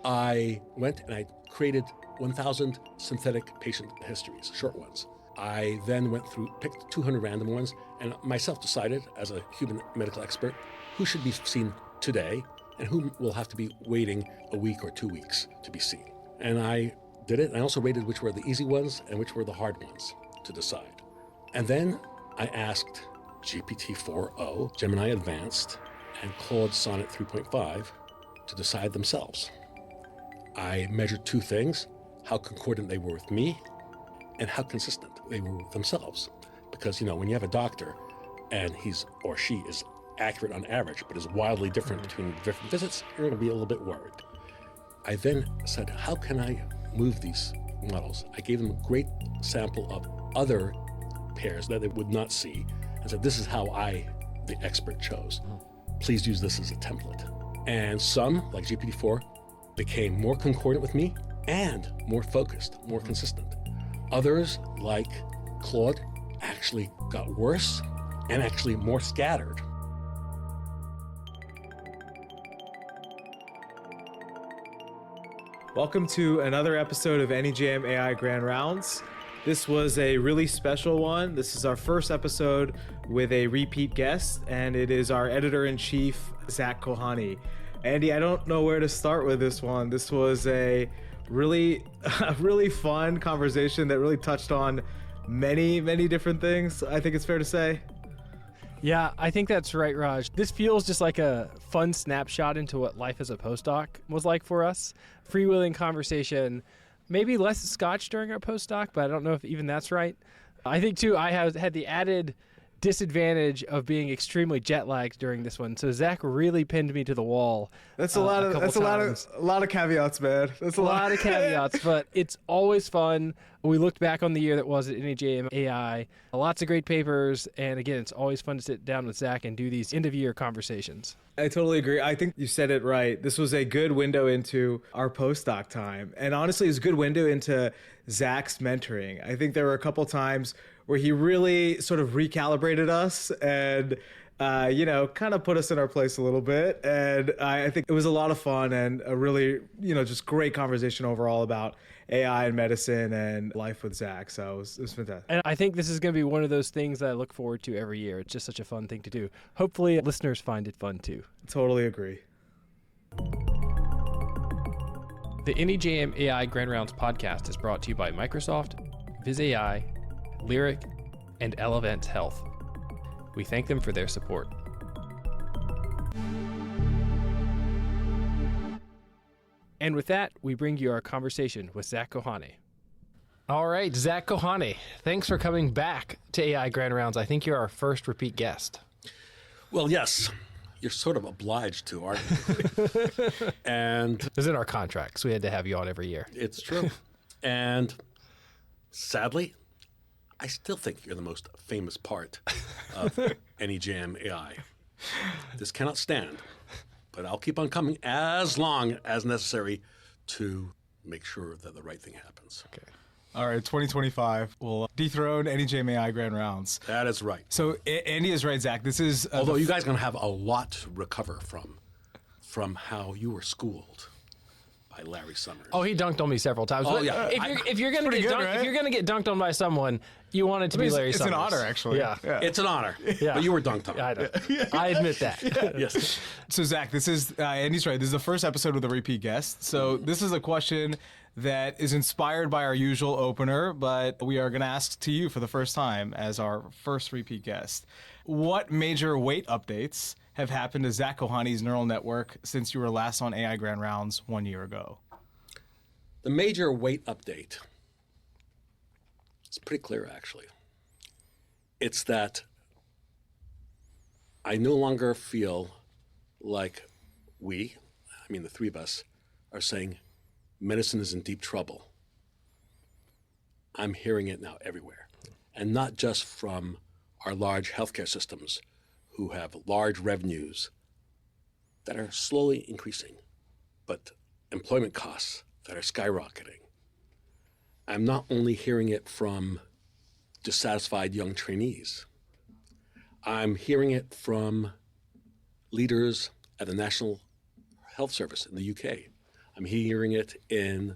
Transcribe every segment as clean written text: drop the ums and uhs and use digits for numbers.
I went and I created 1,000 synthetic patient histories, short ones. I then picked 200 random ones, and myself decided, as a human medical expert, who should be seen today and who will have to be waiting a week or 2 weeks to be seen. And I did it. And I also rated which were the easy ones and which were the hard ones to decide. And then I asked GPT-4o, Gemini Advanced, and Claude Sonnet 3.5 to decide themselves. I measured 2 things: how concordant they were with me and how consistent they were with themselves. Because, when you have a doctor and he's or she is accurate on average, but is wildly different between different visits, you're going to be a little bit worried. I then said, how can I move these models? I gave them a great sample of other pairs that they would not see and said, this is how I, the expert, chose. Please use this as a template. And some, like GPT-4, became more concordant with me and more focused, more consistent. Others, like Claude, actually got worse and actually more scattered. Welcome to another episode of NEJM AI Grand Rounds. This was a really special one. This is our first episode with a repeat guest, and it is our editor-in-chief, Zak Kohane. Andy, I don't know where to start with this one. This was a really fun conversation that really touched on many different things, I think it's fair to say. Yeah, I think that's right, Raj. This feels just like a fun snapshot into what life as a postdoc was like for us. Freewheeling conversation, maybe less scotch during our postdoc, but I don't know if even that's right. I think, too, I have had the added disadvantage of being extremely jet lagged during this one. So Zak really pinned me to the wall. That's a lot of caveats, man. That's a lot of caveats, but it's always fun. We looked back on the year that was at NEJM AI. Lots of great papers, and again, it's always fun to sit down with Zak and do these end of year conversations. I totally agree. I think you said it right. This was a good window into our postdoc time. And honestly, it's a good window into Zak's mentoring. I think there were a couple times where he really sort of recalibrated us and, kind of put us in our place a little bit. And I think it was a lot of fun and a really, just great conversation overall about AI and medicine and life with Zak. So it was fantastic. And I think this is going to be one of those things that I look forward to every year. It's just such a fun thing to do. Hopefully listeners find it fun too. Totally agree. The NEJM AI Grand Rounds podcast is brought to you by Microsoft, Viz.ai, Lyric, and Elevance Health. We thank them for their support. And with that, we bring you our conversation with Zak Kohane. All right, Zak Kohane, thanks for coming back to AI Grand Rounds. I think you're our first repeat guest. Well, yes. You're sort of obliged to, aren't you? And it was in our contracts. We had to have you on every year. It's true. And sadly, I still think you're the most famous part of NEJM AI. This cannot stand, but I'll keep on coming as long as necessary to make sure that the right thing happens. Okay. All right, 2025 will dethrone NEJM AI Grand Rounds. That is right. So Andy is right, Zak. This is although you guys are going to have a lot to recover from how you were schooled by Larry Summers. Oh, he dunked on me several times. Oh, yeah. If you're going to get dunked on by someone, you want it to be Larry Summers. It's an honor, actually. Yeah. It's an honor. Yeah. But you were dunked on. I know. I admit that. Yes. So Zak, this is Andy's right. This is the first episode with a repeat guest. So this is a question that is inspired by our usual opener, but we are going to ask to you for the first time as our first repeat guest. What major weight updates have happened to Zak Kohane's neural network since you were last on AI Grand Rounds 1 year ago? The major weight update is pretty clear, actually. It's that I no longer feel like the three of us, are saying medicine is in deep trouble. I'm hearing it now everywhere. And not just from our large healthcare systems who have large revenues that are slowly increasing, but employment costs that are skyrocketing. I'm not only hearing it from dissatisfied young trainees. I'm hearing it from leaders at the National Health Service in the UK. I'm hearing it in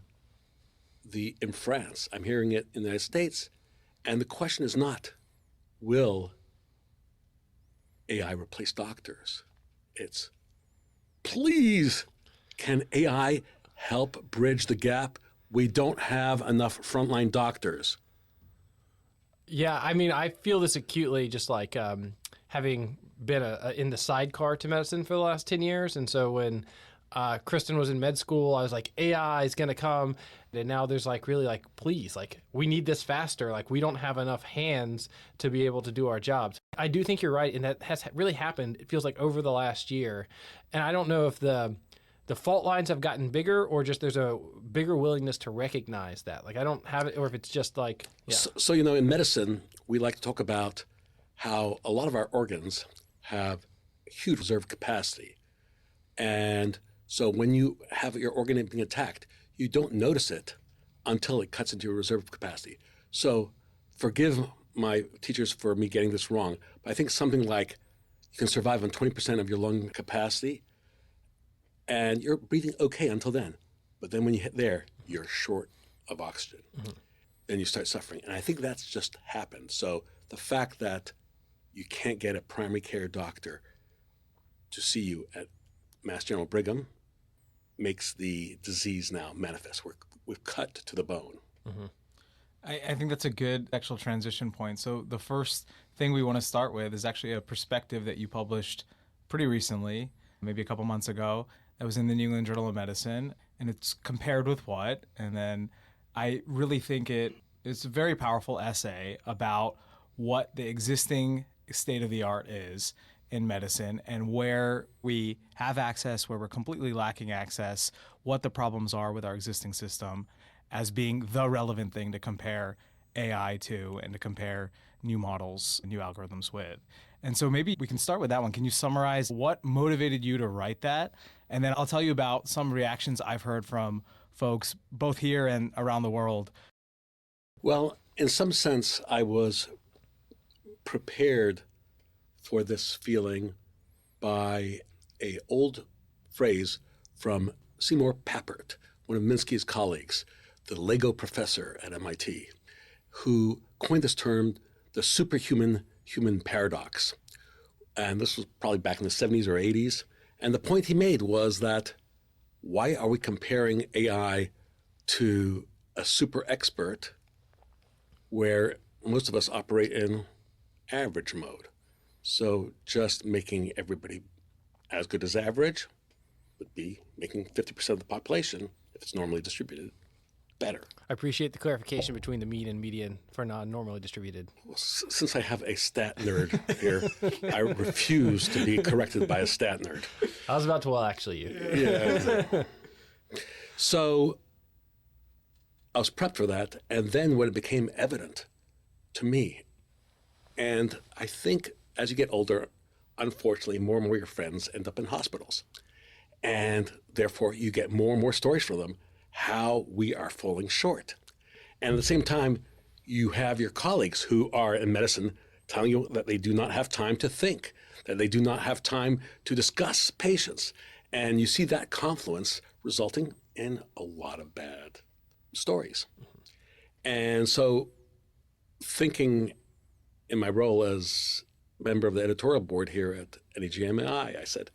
France. I'm hearing it in the United States. And the question is not, will AI replace doctors? It's, please, can AI help bridge the gap? We don't have enough frontline doctors. Yeah, I mean, I feel this acutely, just like having been in the sidecar to medicine for the last 10 years. And so when Kristen was in med school, I was like, AI is going to come. And now there's like, really like, please, like, we need this faster. Like, we don't have enough hands to be able to do our jobs. I do think you're right. And that has really happened, it feels like, over the last year. And I don't know if the fault lines have gotten bigger or just there's a bigger willingness to recognize that. Like, I don't have it, or if it's just like, yeah. So, you know, in medicine, we like to talk about how a lot of our organs have huge reserve capacity. And so when you have your organ being attacked, you don't notice it until it cuts into your reserve capacity. So forgive my teachers for me getting this wrong, but I think something like you can survive on 20% of your lung capacity, and you're breathing okay until then. But then when you hit there, you're short of oxygen. Mm-hmm. Then you start suffering. And I think that's just happened. So the fact that you can't get a primary care doctor to see you at Mass General Brigham makes the disease now manifest. We've cut to the bone. Mm-hmm. I think that's a good actual transition point. So the first thing we want to start with is actually a perspective that you published pretty recently, maybe a couple months ago, that was in the New England Journal of Medicine. And it's compared with what? And then I really think it's a very powerful essay about what the existing state of the art is in medicine and where we have access, where we're completely lacking access, what the problems are with our existing system as being the relevant thing to compare AI to and to compare new models, new algorithms with. And so maybe we can start with that one. Can you summarize what motivated you to write that? And then I'll tell you about some reactions I've heard from folks both here and around the world. Well, in some sense, I was prepared for this feeling by an old phrase from Seymour Papert, one of Minsky's colleagues, the Lego professor at MIT, who coined this term, the superhuman human paradox. And this was probably back in the 70s or 80s. And the point he made was that why are we comparing AI to a super expert where most of us operate in average mode? So just making everybody as good as average would be making 50% of the population, if it's normally distributed, better. I appreciate the clarification between the mean and median for non-normally distributed. Well, since I have a stat nerd here, I refuse to be corrected by a stat nerd. I was about to, well, actually you. Yeah. So I was prepped for that. And then when it became evident to me, and I think as you get older, unfortunately, more and more of your friends end up in hospitals. And therefore, you get more and more stories from them, how we are falling short. And at the same time, you have your colleagues who are in medicine telling you that they do not have time to think, that they do not have time to discuss patients. And you see that confluence resulting in a lot of bad stories. And so thinking in my role as member of the editorial board here at NEJM AI, I said,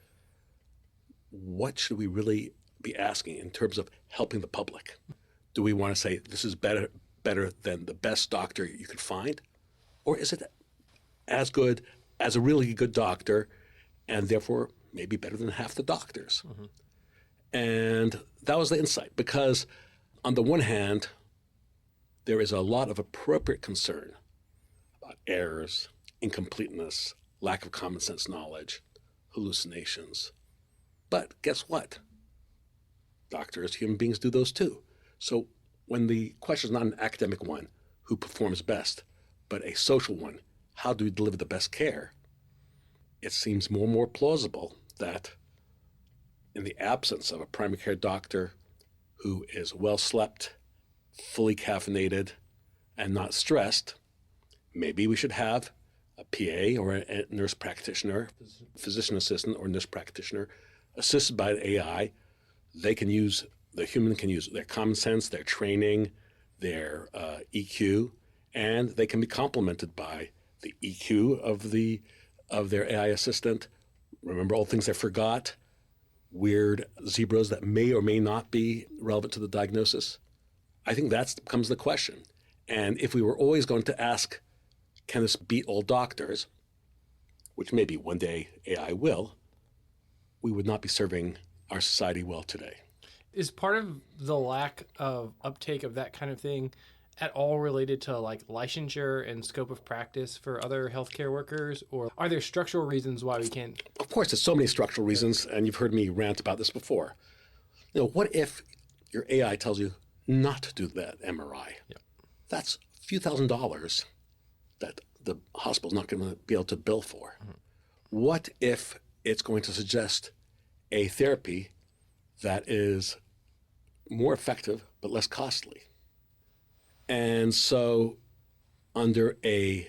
what should we really be asking in terms of helping the public? Do we want to say this is better than the best doctor you could find? Or is it as good as a really good doctor and therefore maybe better than half the doctors? Mm-hmm. And that was the insight, because on the one hand, there is a lot of appropriate concern about errors, incompleteness, lack of common sense knowledge, hallucinations. But guess what? Doctors, human beings do those too. So when the question is not an academic one, who performs best, but a social one, how do we deliver the best care? It seems more and more plausible that in the absence of a primary care doctor who is well slept, fully caffeinated, and not stressed, maybe we should have a PA or a nurse practitioner, physician assistant or nurse practitioner, assisted by an AI. They can use the human can use their common sense, their training, their EQ, and they can be complemented by the EQ of their AI assistant. Remember all things they forgot, weird zebras that may or may not be relevant to the diagnosis. I think that becomes the question. And if we were always going to ask, can this beat all doctors, which maybe one day AI will, we would not be serving our society well today. Is part of the lack of uptake of that kind of thing at all related to like licensure and scope of practice for other healthcare workers, or are there structural reasons why we can't? Of course, there's so many structural reasons, and you've heard me rant about this before. What if your AI tells you not to do that MRI? Yeah. That's a few $1,000s that the hospital's not going to be able to bill for. Mm-hmm. What if it's going to suggest a therapy that is more effective but less costly? And so under a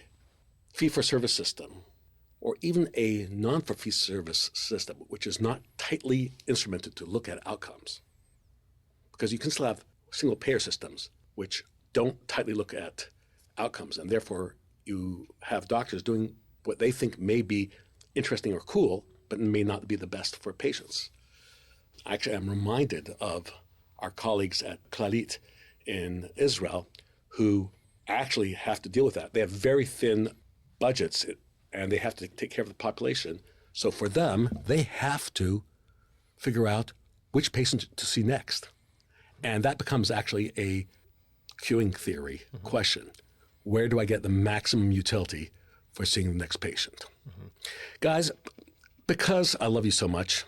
fee-for-service system, or even a non-for-fee-service system, which is not tightly instrumented to look at outcomes, because you can still have single-payer systems which don't tightly look at outcomes, and therefore you have doctors doing what they think may be interesting or cool, but may not be the best for patients. Actually, I'm reminded of our colleagues at Clalit in Israel who actually have to deal with that. They have very thin budgets and they have to take care of the population. So for them, they have to figure out which patient to see next. And that becomes actually a queuing theory question. Where do I get the maximum utility for seeing the next patient? Guys, because I love you so much,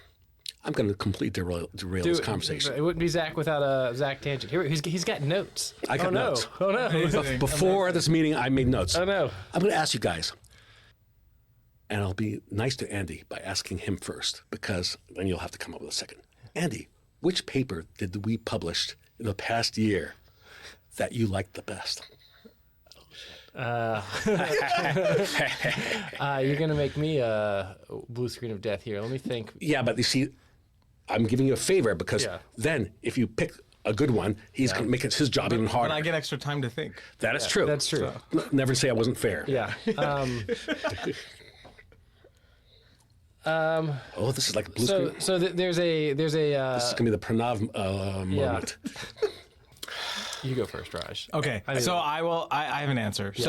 I'm going to completely derail this conversation. It wouldn't be Zach without a Zach tangent. Here, he's got notes. I got notes. Oh, no. Before this meeting, I made notes. Oh, no. I'm going to ask you guys, and I'll be nice to Andy by asking him first, because then you'll have to come up with a second. Andy, which paper did we publish in the past year that you liked the best? You're going to make me a blue screen of death here. Let me think. Yeah, but you see, I'm giving you a favor because then if you pick a good one, he's going to make it his job even harder. And I get extra time to think. That is true. That's true. Never say I wasn't fair. Yeah. Oh, this is like a blue screen. So there's a. This is going to be the Pranav moment. You go first, Raj. Okay, so I have an answer. Yeah.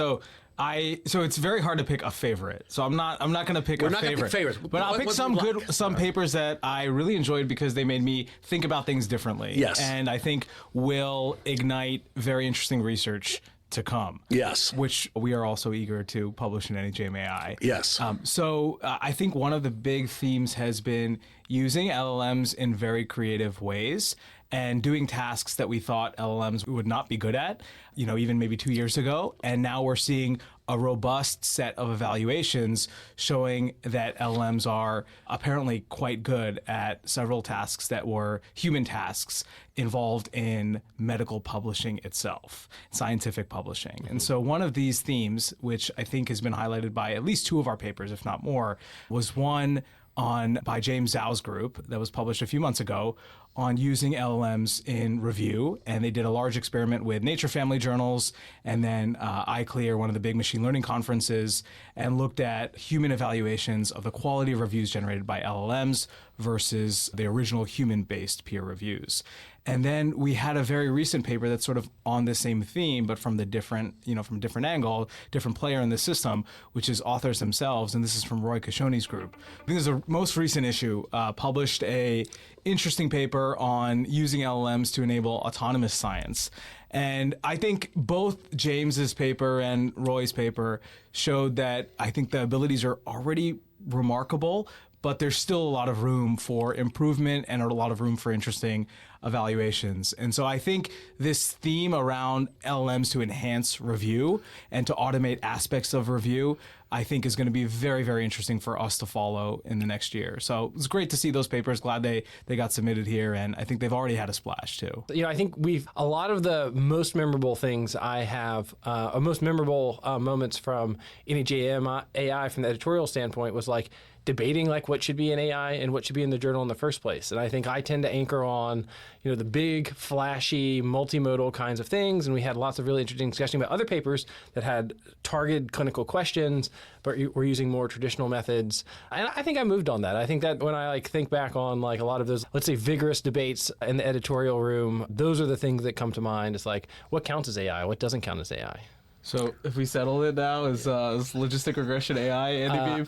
So it's very hard to pick a favorite. So I'm not going to pick a favorite. We're not going to pick favorites. But I'll pick some papers that I really enjoyed because they made me think about things differently. Yes. And I think will ignite very interesting research to come. Yes. Which we are also eager to publish in NEJM AI. Yes. So I think one of the big themes has been using LLMs in very creative ways and doing tasks that we thought LLMs would not be good at, even maybe 2 years ago. And now we're seeing a robust set of evaluations showing that LLMs are apparently quite good at several tasks that were human tasks involved in medical publishing itself, scientific publishing. Mm-hmm. And so one of these themes, which I think has been highlighted by at least two of our papers, if not more, was one by James Zhao's group that was published a few months ago on using LLMs in review. And they did a large experiment with Nature Family Journals and then iClear, one of the big machine learning conferences, and looked at human evaluations of the quality of reviews generated by LLMs versus the original human-based peer reviews. And then we had a very recent paper that's sort of on the same theme, but from the different, from a different angle, different player in the system, which is authors themselves. And this is from Roy Kashone's group. I think this is the most recent issue, published a interesting paper on using LLMs to enable autonomous science. And I think both James's paper and Roy's paper showed that I think the abilities are already remarkable, but there's still a lot of room for improvement and a lot of room for interesting evaluations. And so I think this theme around LLMs to enhance review and to automate aspects of review, I think is going to be very, very interesting for us to follow in the next year. So it's great to see those papers. Glad they got submitted here. And I think they've already had a splash too. I think a lot of the most memorable things I have, most memorable moments from NEJM AI from the editorial standpoint was like debating like what should be in AI and what should be in the journal in the first place. And I think I tend to anchor on, the big, flashy, multimodal kinds of things. And we had lots of really interesting discussion about other papers that had targeted clinical questions, but were using more traditional methods. And I think I moved on that. I think that when I think back on a lot of those, let's say, vigorous debates in the editorial room, those are the things that come to mind. It's like, what counts as AI? What doesn't count as AI? So if we settle it now, is Logistic Regression AI Andy Beam?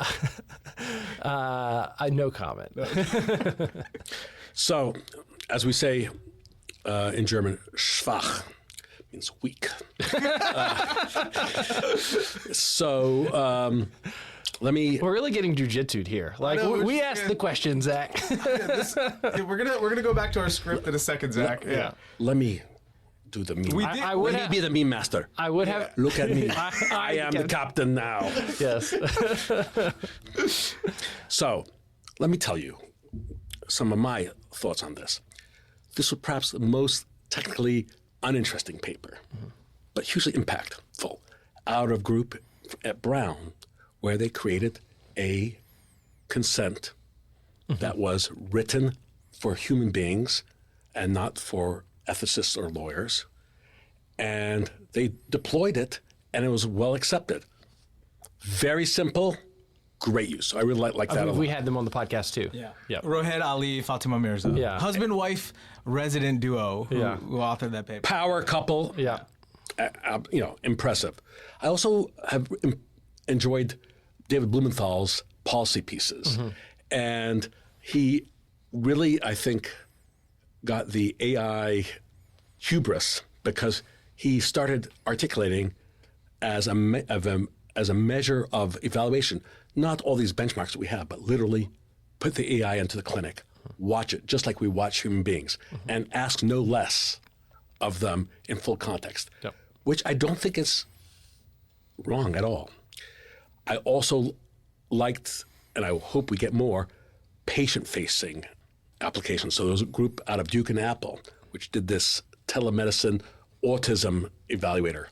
No comment. So, as we say in German, schwach means weak. Let me. We're really getting jujitsu'd here. We asked the question, Zach. We're gonna go back to our script in a second, Zach. Yeah. Let me do the meme. Let me be the meme master. I would have. Look at me. I am the captain now. Yes. So, let me tell you some of my thoughts on this. This was perhaps the most technically uninteresting paper, but hugely impactful, out of group at Brown, where they created a consent that was written for human beings and not for ethicists or lawyers. And they deployed it, and it was well accepted. Very simple, great use. I really like that a lot. We had them on the podcast too. Yeah. Yep. Rohed Ali, Fatima Mirza. Yeah. Husband-wife resident duo who authored that paper. Power couple. Yeah. Impressive. I also have enjoyed David Blumenthal's policy pieces. And he really, I think, got the AI hubris because he started articulating as a measure of evaluation, not all these benchmarks that we have, but literally put the AI into the clinic, watch it just like we watch human beings, and ask no less of them in full context, which I don't think is wrong at all. I also liked, and I hope we get more, patient-facing applications. So there was a group out of Duke and Apple which did this telemedicine autism evaluator.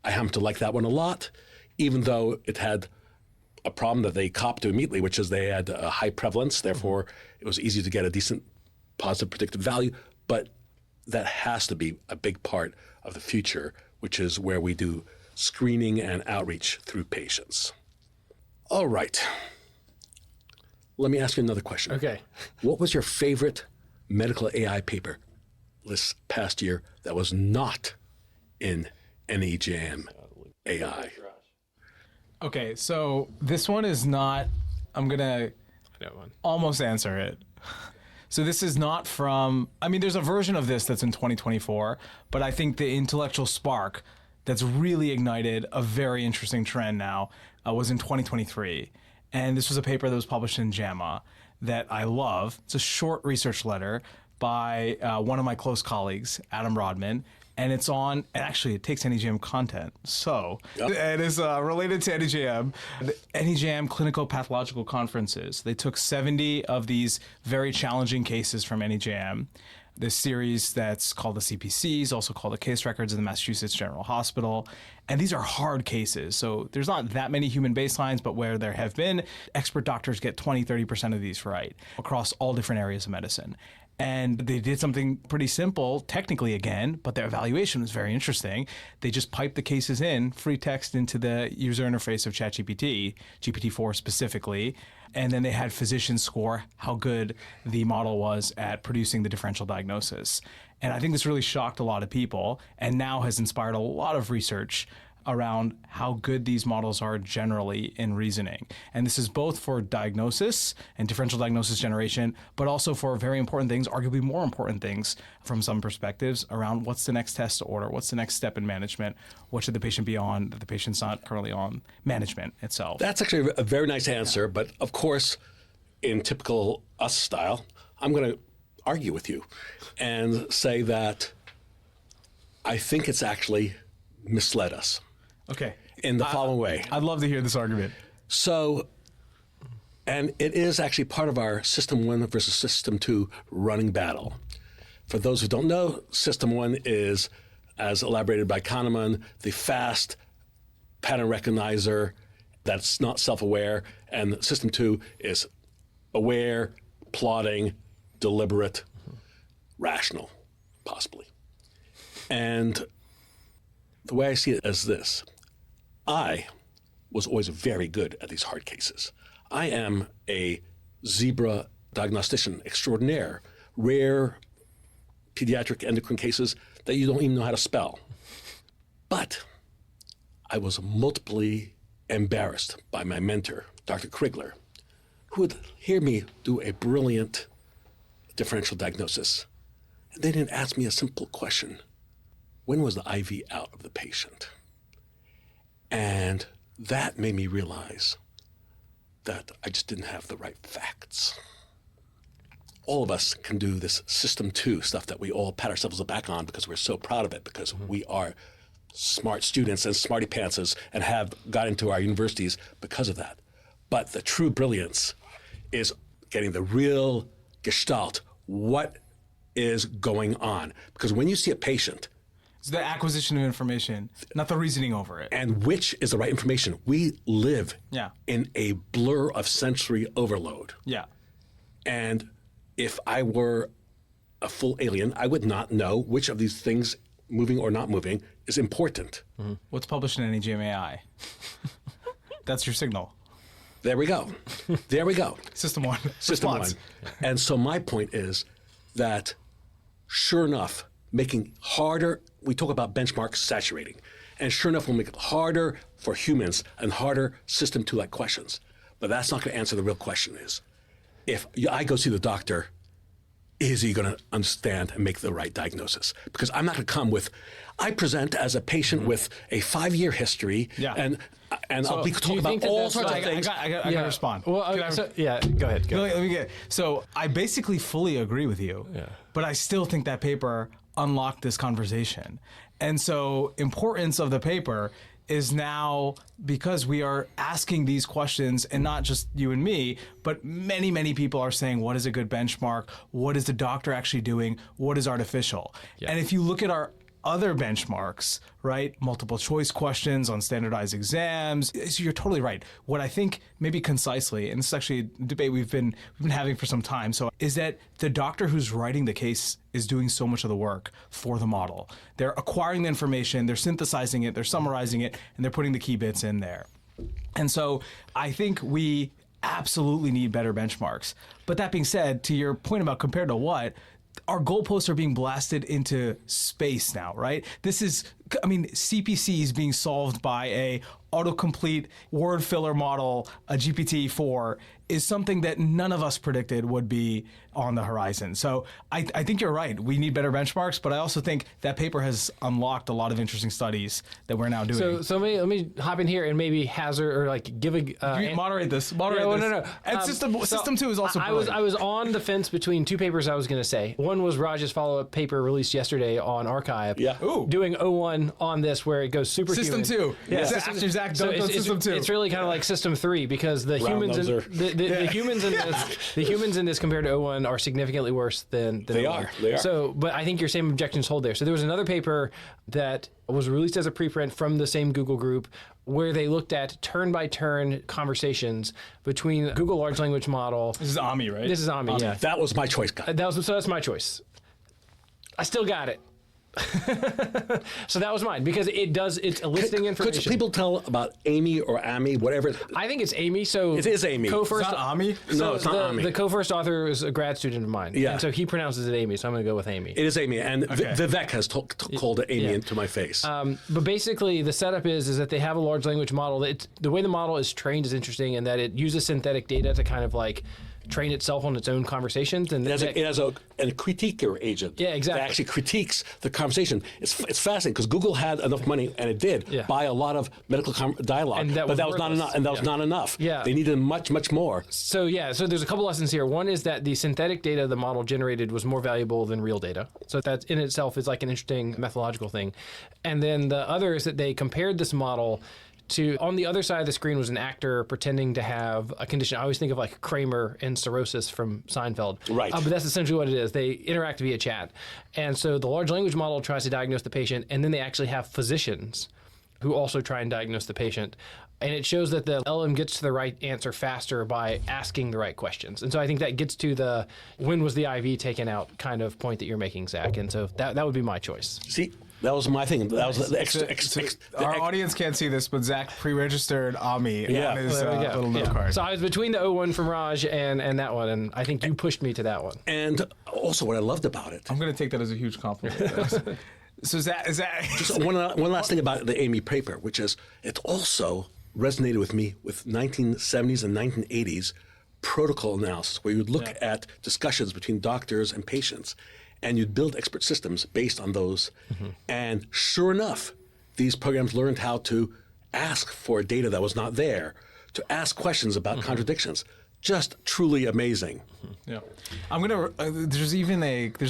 I happen to like that one a lot, even though it had a problem that they copped to immediately, which is they had a high prevalence. Therefore, it was easy to get a decent positive predictive value. But that has to be a big part of the future, which is where we do screening and outreach through patients. All right. Let me ask you another question. Okay. What was your favorite medical AI paper this past year that was not in NEJM AI? Okay, so this one is not, I'm going to almost answer it. So this is not from, there's a version of this that's in 2024, but I think the intellectual spark that's really ignited a very interesting trend now was in 2023. And this was a paper that was published in JAMA that I love. It's a short research letter by one of my close colleagues, Adam Rodman. And it's on, actually, it takes NEJM content. So it is related to NEJM. The NEJM Clinical Pathological Conferences. They took 70 of these very challenging cases from NEJM. This series that's called the CPCs, also called the case records of the Massachusetts General Hospital. And these are hard cases. So there's not that many human baselines, but where there have been, expert doctors get 20, 30% of these right across all different areas of medicine. And they did something pretty simple, technically again, but their evaluation was very interesting. They just piped the cases in, free text into the user interface of ChatGPT, GPT-4 specifically, and then they had physicians score how good the model was at producing the differential diagnosis. And I think this really shocked a lot of people and now has inspired a lot of research around how good these models are generally in reasoning. And this is both for diagnosis and differential diagnosis generation, but also for very important things, arguably more important things from some perspectives around what's the next test to order, what's the next step in management, what should the patient be on that the patient's not currently on, management itself. That's actually a very nice answer, but of course, in typical us style, I'm going to argue with you and say that I think it's actually misled us. Okay. In the following way. I'd love to hear this argument. So, and it is actually part of our System 1 versus System 2 running battle. For those who don't know, System 1 is, as elaborated by Kahneman, the fast pattern recognizer that's not self-aware, and System 2 is aware, plotting, deliberate, rational, possibly. And the way I see it is this. I was always very good at these hard cases. I am a zebra diagnostician extraordinaire, rare pediatric endocrine cases that you don't even know how to spell. But I was multiply embarrassed by my mentor, Dr. Krigler, who would hear me do a brilliant differential diagnosis. And they didn't ask me a simple question. When was the IV out of the patient? And that made me realize that I just didn't have the right facts. All of us can do this System 2 stuff that we all pat ourselves back on because we're so proud of it, because we are smart students and smarty pantses and have got into our universities because of that. But the true brilliance is getting the real gestalt. What is going on? Because when you see a patient, it's the acquisition of information, not the reasoning over it. and which is the right information, we live Yeah. in a blur of sensory overload. Yeah. And if I were a full alien, I would not know which of these things, moving or not moving, is important. What's published in NEJM AI? That's your signal. There we go. There we go. System 1. System one. Response. And so my point is that, sure enough, making harder, we talk about benchmarks saturating, and sure enough, we'll make it harder for humans and harder System 2-like questions. But that's not going to answer the real question is, if I go see the doctor, is he going to understand and make the right diagnosis? Because I'm not going to come with, I present as a patient with a 5-year history, Yeah. and I'll be do you talking think about that all that's sorts of like- things. I got to respond. Well, Can I- go ahead. Go. Let me get. So I basically fully agree with you, but I still think that paper unlocked this conversation. And so importance of the paper is now because we are asking these questions, and not just you and me, but many, many people are saying, what is a good benchmark? What is the doctor actually doing? What is artificial? And if you look at our other benchmarks, right? Multiple choice questions on standardized exams. So you're totally right. What I think, maybe concisely, and this is actually a debate we've been having for some time, so is that the doctor who's writing the case is doing so much of the work for the model. They're acquiring the information, they're synthesizing it, they're summarizing it, and they're putting the key bits in there. And so I think we absolutely need better benchmarks. But that being said, to your point about compared to what, our goalposts are being blasted into space now, right? This is, I mean, CPC is being solved by a autocomplete word filler model, a GPT-4, is something that none of us predicted would be on the horizon. So I think you're right. We need better benchmarks, but I also think that paper has unlocked a lot of interesting studies that we're now doing. So let me hop in here and maybe hazard or like give a Moderate this. Moderate Yeah, well, this. no. And system 2 is also I was on the fence between two papers I was going to say. One was Raj's follow-up paper released yesterday on Archive. Yeah. Ooh. Doing 01 on this where it goes superhuman. System 2. Yeah. After Zach So dunked on it's System 2. It's really kind of like System 3 because the humans in, numbs the humans in this the humans in this compared to 01 are significantly worse than They 01. are, they are. So, but I think your same objections hold there. So there was another paper that was released as a preprint from the same Google group where they looked at turn-by-turn conversations between Google large language model. This is Ami, right? This is Ami, yeah. That was my choice, guy. So that's my choice. I still got it. So that was mine because it's listing information. Could people tell about Amy or Amy, whatever? I think it's Amy. So It is Amy. Co-first, It's not Ami? No, it's not the, Amy. The co-first author is a grad student of mine. Yeah. And so he pronounces it Amy, so I'm going to go with Amy. It is Amy, and Okay. Vivek has called it Amy Yeah. into my face. But basically, the setup is that they have a large language model. The way the model is trained is interesting in that it uses synthetic data to kind of like train itself on its own conversations. And It has a critiquer agent. Yeah, exactly. That actually critiques the conversation. It's fascinating because Google had enough money, and it did, Yeah. buy a lot of medical dialogue. And that but was that was not worthless. enough. And that was Yeah. not enough. Yeah. They needed much, much more. So there's a couple lessons here. One is that the synthetic data the model generated was more valuable than real data. So that in itself is like an interesting methodological thing. And then the other is that they compared this model to, on the other side of the screen was an actor pretending to have a condition. I always think of like Kramer and cirrhosis from Seinfeld. Right. But that's essentially what it is. They interact via chat. And so the large language model tries to diagnose the patient, and then they actually have physicians who also try and diagnose the patient. And it shows that the LM gets to the right answer faster by asking the right questions. And so I think that gets to the when was the IV taken out kind of point that you're making, Zach. And so that would be my choice. See, that was my thing. That was the Our audience can't see this, but Zach pre-registered Ami on his There we go. little note card. So I was between the 01 from Raj and that one, and I think you pushed me to that one. And also what I loved about it. I'm going to take that as a huge compliment. So Zach, Just one last thing about the AMI paper, which is it also resonated with me with 1970s and 1980s protocol analysis, where you'd look at discussions between doctors and patients, and you'd build expert systems based on those. And sure enough, these programs learned how to ask for data that was not there, to ask questions about contradictions. Just truly amazing. Yeah, I'm gonna. There's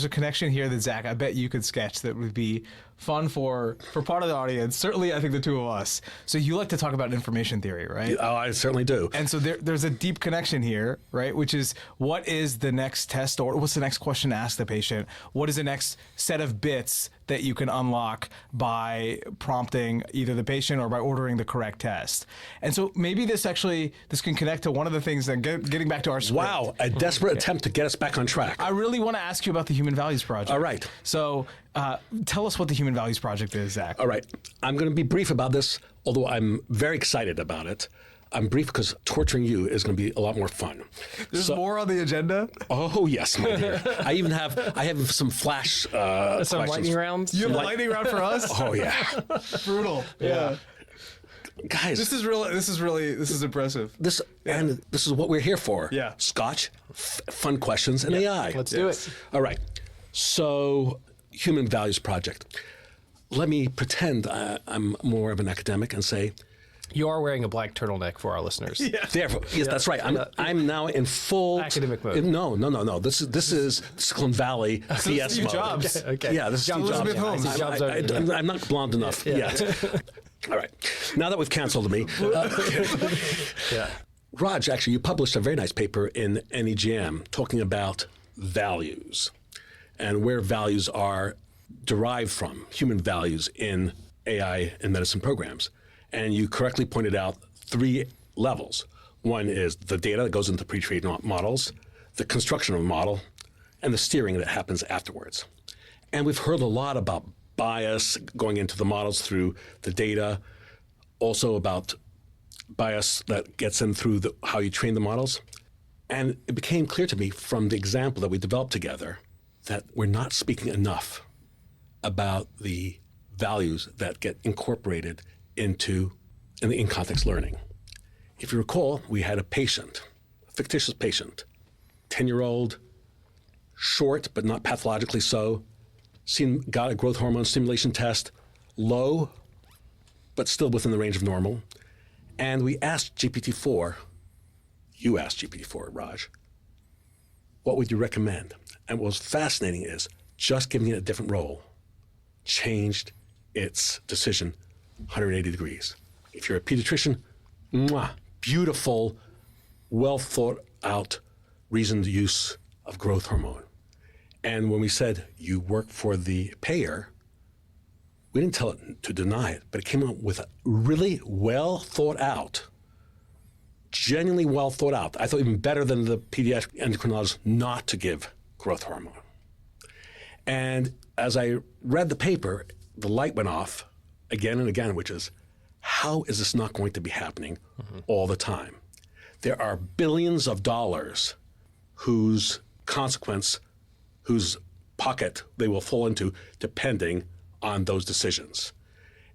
a connection here that Zach, I bet you could sketch that would be fun for part of the audience. Certainly, I think the two of us. So you like to talk about information theory, right? Oh, I certainly do. And so there's a deep connection here, right? Which is, what is the next test, or what's the next question to ask the patient? What is the next set of bits that you can unlock by prompting either the patient or by ordering the correct test? And so maybe this can connect to one of the things that getting back to our script. Wow, a desperate attempt to get us back on track. I really want to ask you about the Human Values Project. All right. So tell us what the Human Values Project is, Zach. All right. I'm going to be brief about this, although I'm very excited about it. I'm brief because torturing you is going to be a lot more fun. There's more on the agenda? Oh, yes, my dear. I have some flash Some questions. lightning rounds. You have a lightning round for us? Oh, yeah. Brutal. Yeah. Guys. This is impressive. This is what we're here for. Yeah. Scotch, fun questions, and AI. Let's do it. All right. So, Human Values Project. Let me pretend I'm more of an academic and say, You are wearing a black turtleneck for our listeners. therefore, yes, that's right. I'm now in full academic mode. No. This is Silicon Valley BS Steve mode. Jobs. Okay. Yeah, this is Steve Jobs. Elizabeth Holmes. Jobs I'm not blonde enough yet. All right. Now that we've canceled me, Raj, actually, you published a very nice paper in NEJM talking about values and where values are derived from, human values in AI and medicine programs. And you correctly pointed out 3 levels. One is the data that goes into pre-trained models, the construction of a model, and the steering that happens afterwards. And we've heard a lot about bias going into the models through the data, also about bias that gets in through how you train the models. And it became clear to me from the example that we developed together that we're not speaking enough about the values that get incorporated into in-context learning. If you recall, we had a patient, a fictitious patient, 10-year-old, short but not pathologically so, got a growth hormone stimulation test, low but still within the range of normal. And we asked GPT-4, you asked GPT-4, Raj, what would you recommend? And what was fascinating is just giving it a different role changed its decision 180 degrees. If you're a pediatrician, beautiful, well thought out, reasoned use of growth hormone. And when we said you work for the payer, we didn't tell it to deny it, but it came up with a really well thought out, genuinely well thought out. I thought even better than the pediatric endocrinologist not to give growth hormone. And as I read the paper, the light went off again and again, which is, how is this not going to be happening all the time? There are billions of dollars whose consequence, whose pocket they will fall into depending on those decisions.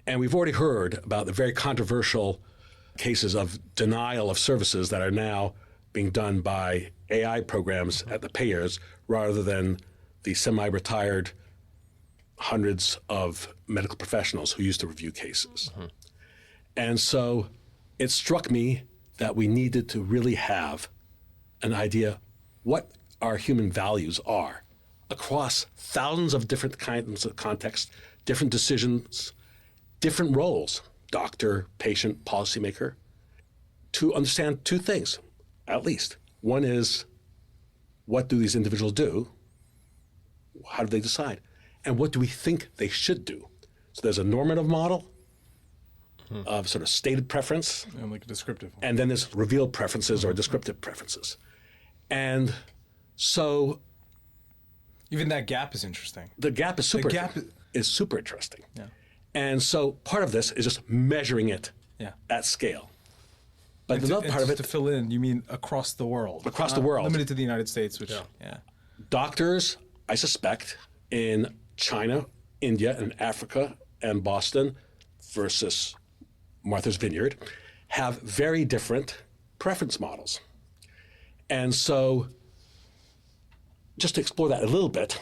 And we've already heard about the very controversial cases of denial of services that are now being done by AI programs at the payers rather than the semi-retired hundreds of medical professionals who used to review cases. And so it struck me that we needed to really have an idea what our human values are across thousands of different kinds of contexts, different decisions, different roles, doctor, patient, policymaker, to understand 2 things, at least. One is, what do these individuals do? How do they decide? And what do we think they should do? So there's a normative model, of sort of stated preference. And like a descriptive one. And then there's revealed preferences or descriptive preferences. And so Even that gap is interesting. the gap is super interesting. Yeah. And so part of this is just measuring it Yeah. at scale. But another part of it, to fill in, you mean across the world? Across the world. Limited to the United States, which doctors, I suspect, in China, India, and Africa, and Boston versus Martha's Vineyard, have very different preference models. And so, just to explore that a little bit,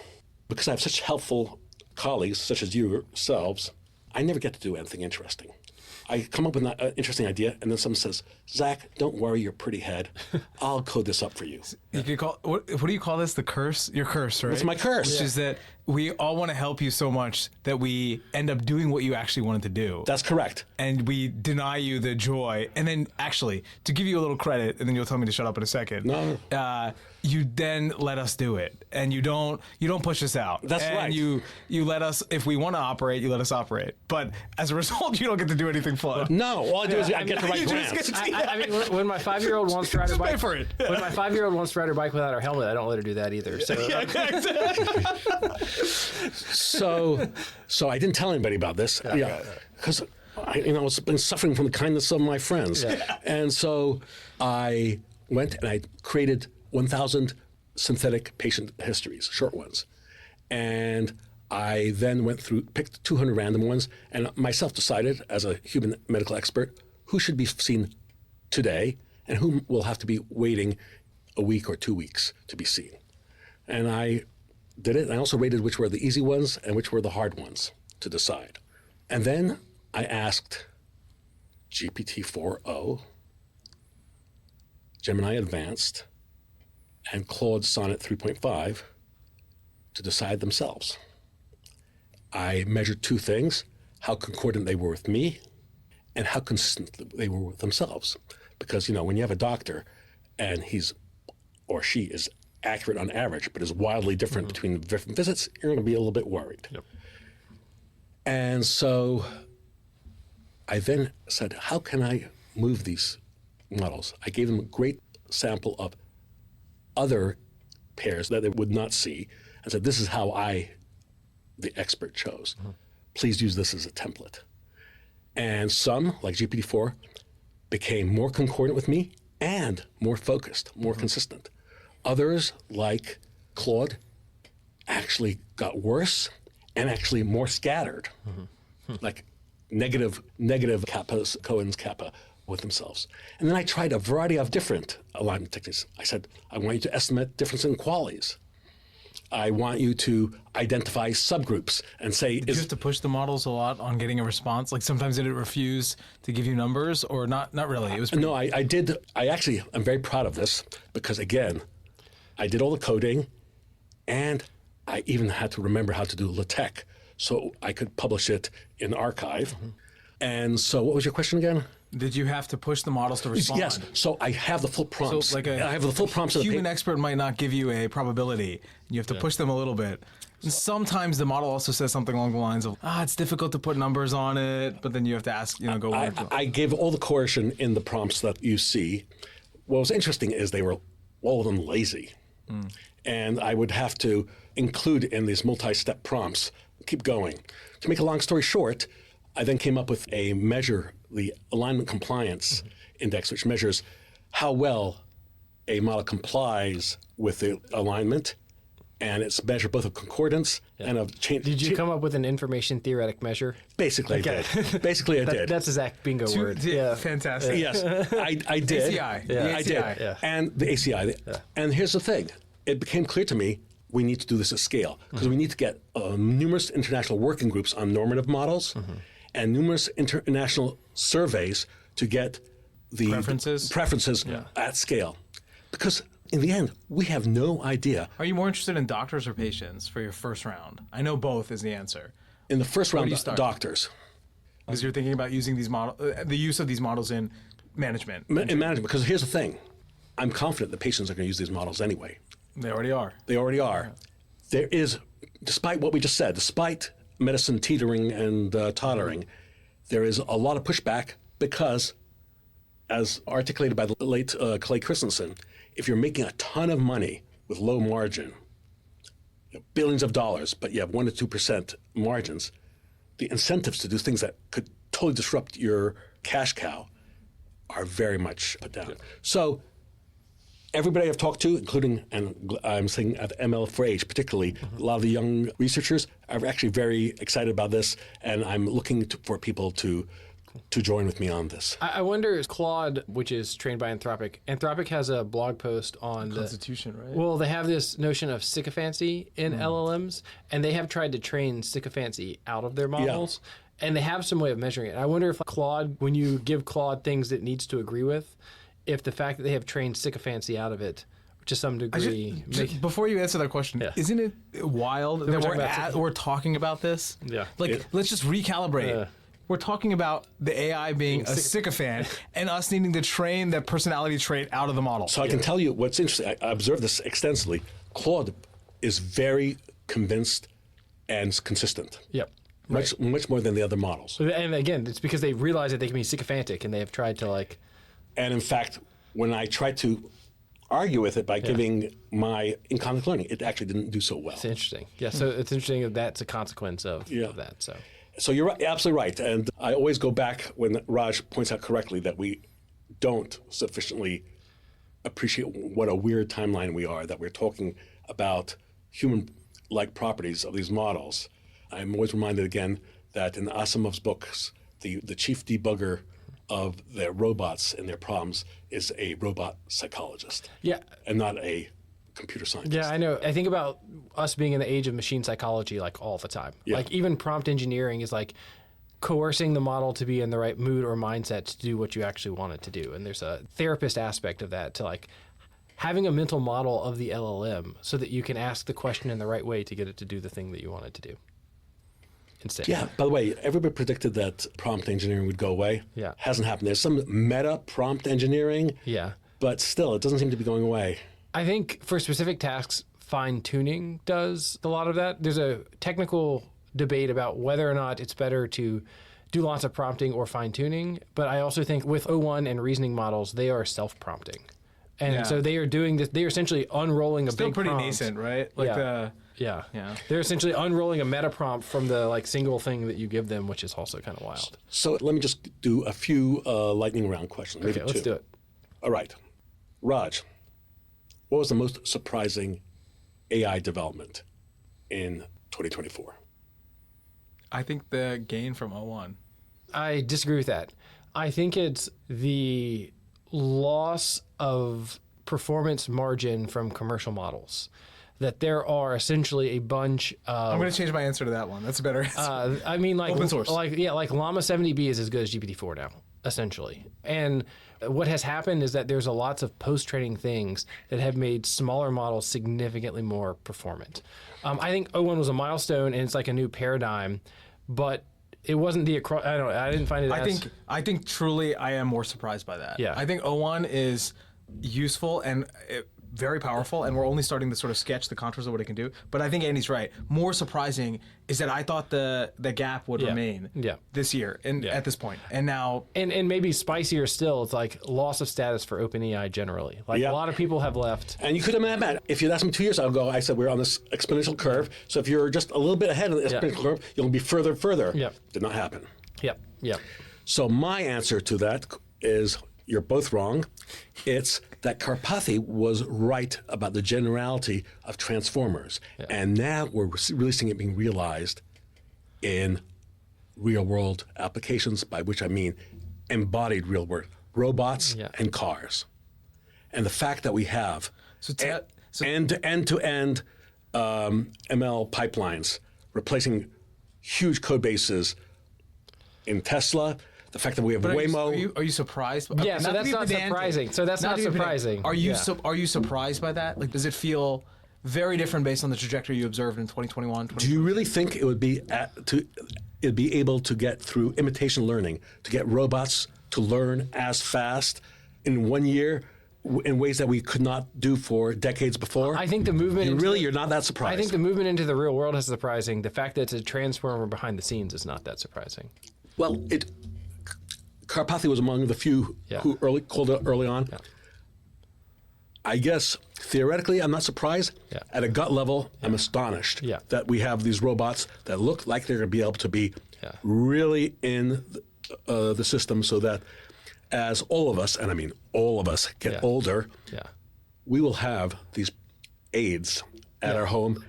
because I have such helpful colleagues, such as yourselves, I never get to do anything interesting. I come up with an interesting idea, and then someone says, "Zach, don't worry your pretty head. I'll code this up for you." You could call what do you call this? The curse? Your curse, right? It's my curse. Which is that we all want to help you so much that we end up doing what you actually wanted to do. That's correct. And we deny you the joy. And then actually, to give you a little credit, and then you'll tell me to shut up in a second. No. You then let us do it, and you don't push us out. That's and right. You let us, if we want to operate, you let us operate. But as a result, you don't get to do anything fun. No, all I do is I get the right You just grants. get to- I mean, when my 5-year-old wants to ride her Just pay bike, for it. when my 5-year-old wants to ride her bike without her helmet, I don't let her do that either. So So I didn't tell anybody about this. Because I was been suffering from the kindness of my friends. And so I went and I created 1,000 synthetic patient histories, short ones. And I then picked 200 random ones, and myself decided, as a human medical expert, who should be seen today and who will have to be waiting a week or 2 weeks to be seen. And I did it, and I also rated which were the easy ones and which were the hard ones to decide. And then I asked GPT-4o, Gemini Advanced, and Claude Sonnet 3.5 to decide themselves. I measured two things: how concordant they were with me and how consistent they were with themselves. Because, when you have a doctor and he's or she is accurate on average, but is wildly different between different visits, you're going to be a little bit worried. Yep. And so I then said, how can I move these models? I gave them a great sample of other pairs that they would not see and said, this is how I, the expert, chose. Please use this as a template. And some, like GPT-4, became more concordant with me and more focused, more consistent. Others, like Claude, actually got worse and actually more scattered, like negative kappas, Cohen's kappa, with themselves. And then I tried a variety of different alignment techniques. I said, I want you to estimate difference in qualities. I want you to identify subgroups and say, Did you have to push the models a lot on getting a response? Like sometimes did it refuse to give you numbers, or not? Not really. It was No, I did. I actually am very proud of this because, again, I did all the coding, and I even had to remember how to do LaTeX so I could publish it in archive. And so, what was your question again? Did you have to push the models to respond? Yes. So I have the full prompts. So like I have the full prompts of the human paper. expert might not give you a probability. You have to push them a little bit. And sometimes the model also says something along the lines of, it's difficult to put numbers on it, but then you have to ask, go word for I gave all the coercion in the prompts that you see. What was interesting is they were all of them lazy. And I would have to include in these multi-step prompts, keep going. To make a long story short, I then came up with a measure, the alignment compliance index, which measures how well a model complies with the alignment, and it's measured both of concordance and of change. Did you come up with an information theoretic measure? Basically, I did. Basically, I did. That's a Zach bingo word. Fantastic. Yes, I did. ACI. Yeah. I ACI. did. Yeah. And the ACI. And here's the thing. It became clear to me we need to do this at scale because we need to get numerous international working groups on normative models and numerous international surveys to get the preferences at scale. Because in the end, we have no idea. Are you more interested in doctors or patients for your first round? I know both is the answer. In the first round, do you start? doctors. Because you're thinking about using these the use of these models in management. In management, because here's the thing. I'm confident the patients are going to use these models anyway. They already are. They already are. There is, despite what we just said, despite medicine teetering and tottering, there is a lot of pushback because, as articulated by the late Clay Christensen, if you're making a ton of money with low margin, billions of dollars, but you have 1% to 2% margins, the incentives to do things that could totally disrupt your cash cow are very much put down. So everybody I've talked to, including, and I'm saying at ML4H particularly, a lot of the young researchers are actually very excited about this, and I'm looking for people to join with me on this. I wonder, is Claude, which is trained by Anthropic has a blog post on Constitution, right? Well, they have this notion of sycophancy in LLMs, and they have tried to train sycophancy out of their models, and they have some way of measuring it. I wonder if Claude, when you give Claude things it needs to agree with, if the fact that they have trained sycophancy out of it to some degree... Before you answer that question, isn't it wild that we're talking about this? Yeah. Let's just recalibrate. We're talking about the AI being a sycophant and us needing to train that personality trait out of the model. So I can tell you what's interesting. I observed this extensively. Claude is very convinced and consistent. Yep. Much more than the other models. And again, it's because they realize that they can be sycophantic, and they have tried to And in fact, when I tried to argue with it by giving my in-context learning, it actually didn't do so well. It's interesting. Yeah, so it's interesting that that's a consequence of that. So you're absolutely right. And I always go back when Raj points out correctly that we don't sufficiently appreciate what a weird timeline we are, that we're talking about human-like properties of these models. I'm always reminded again that in Asimov's books, the chief debugger of their robots and their problems is a robot psychologist. Yeah. And not a computer scientist. Yeah, I know. I think about us being in the age of machine psychology all the time. Yeah. Even prompt engineering is coercing the model to be in the right mood or mindset to do what you actually want it to do. And there's a therapist aspect of that to having a mental model of the LLM so that you can ask the question in the right way to get it to do the thing that you want it to do. Instead. Yeah, by the way, everybody predicted that prompt engineering would go away. Yeah. Hasn't happened. There's some meta prompt engineering. Yeah. But still, it doesn't seem to be going away. I think for specific tasks, fine-tuning does a lot of that. There's a technical debate about whether or not it's better to do lots of prompting or fine-tuning, but I also think with O1 and reasoning models, they are self-prompting. And so they are doing this, they're essentially unrolling a big prompt. Still pretty nascent, right? Yeah. They're essentially unrolling a meta prompt from the single thing that you give them, which is also kind of wild. So let me just do a few lightning round questions. Maybe let's do it. All right. Raj, what was the most surprising AI development in 2024? I think the gain from O1. I disagree with that. I think it's the loss of performance margin from commercial models. That there are essentially a bunch of... I'm going to change my answer to that one. That's a better answer. Open source. Llama 70B is as good as GPT-4 now, essentially. And what has happened is that there's lots of post-training things that have made smaller models significantly more performant. I think O1 was a milestone, and it's a new paradigm, but it wasn't I didn't find it I think truly I am more surprised by that. Yeah. I think O1 is useful and very powerful, and we're only starting to sort of sketch the contours of what it can do. But I think Andy's right. More surprising is that I thought the gap would remain this year and at this point. And now... And maybe spicier still, it's loss of status for OpenAI generally. A lot of people have left. And you could imagine, if you'd asked me 2 years ago, I said we're on this exponential curve. So if you're just a little bit ahead of the exponential curve, you'll be further. Yep. Did not happen. Yep. So my answer to that is, you're both wrong. It's that Karpathy was right about the generality of transformers. Yeah. And now we're really seeing it being realized in real-world applications, by which I mean embodied real-world robots and cars. And the fact that we have end-to-end ML pipelines replacing huge code bases in Tesla, the fact that we have Waymo. Are you surprised? Yeah, so that's not surprising. So that's not surprising. Are you surprised by that? Does it feel very different based on the trajectory you observed in 2021? Do you really think it would be it'd be able to get through imitation learning to get robots to learn as fast in 1 year in ways that we could not do for decades before? I think the movement... You're not that surprised? I think the movement into the real world is surprising. The fact that it's a transformer behind the scenes is not that surprising. Well, carpathy was among the few who called it early on. Yeah. I guess theoretically, I'm not surprised. Yeah. At a gut level, I'm astonished that we have these robots that look like they're going to be able to be really in the system, so that as all of us, and I mean all of us, get older, we will have these aids at our home,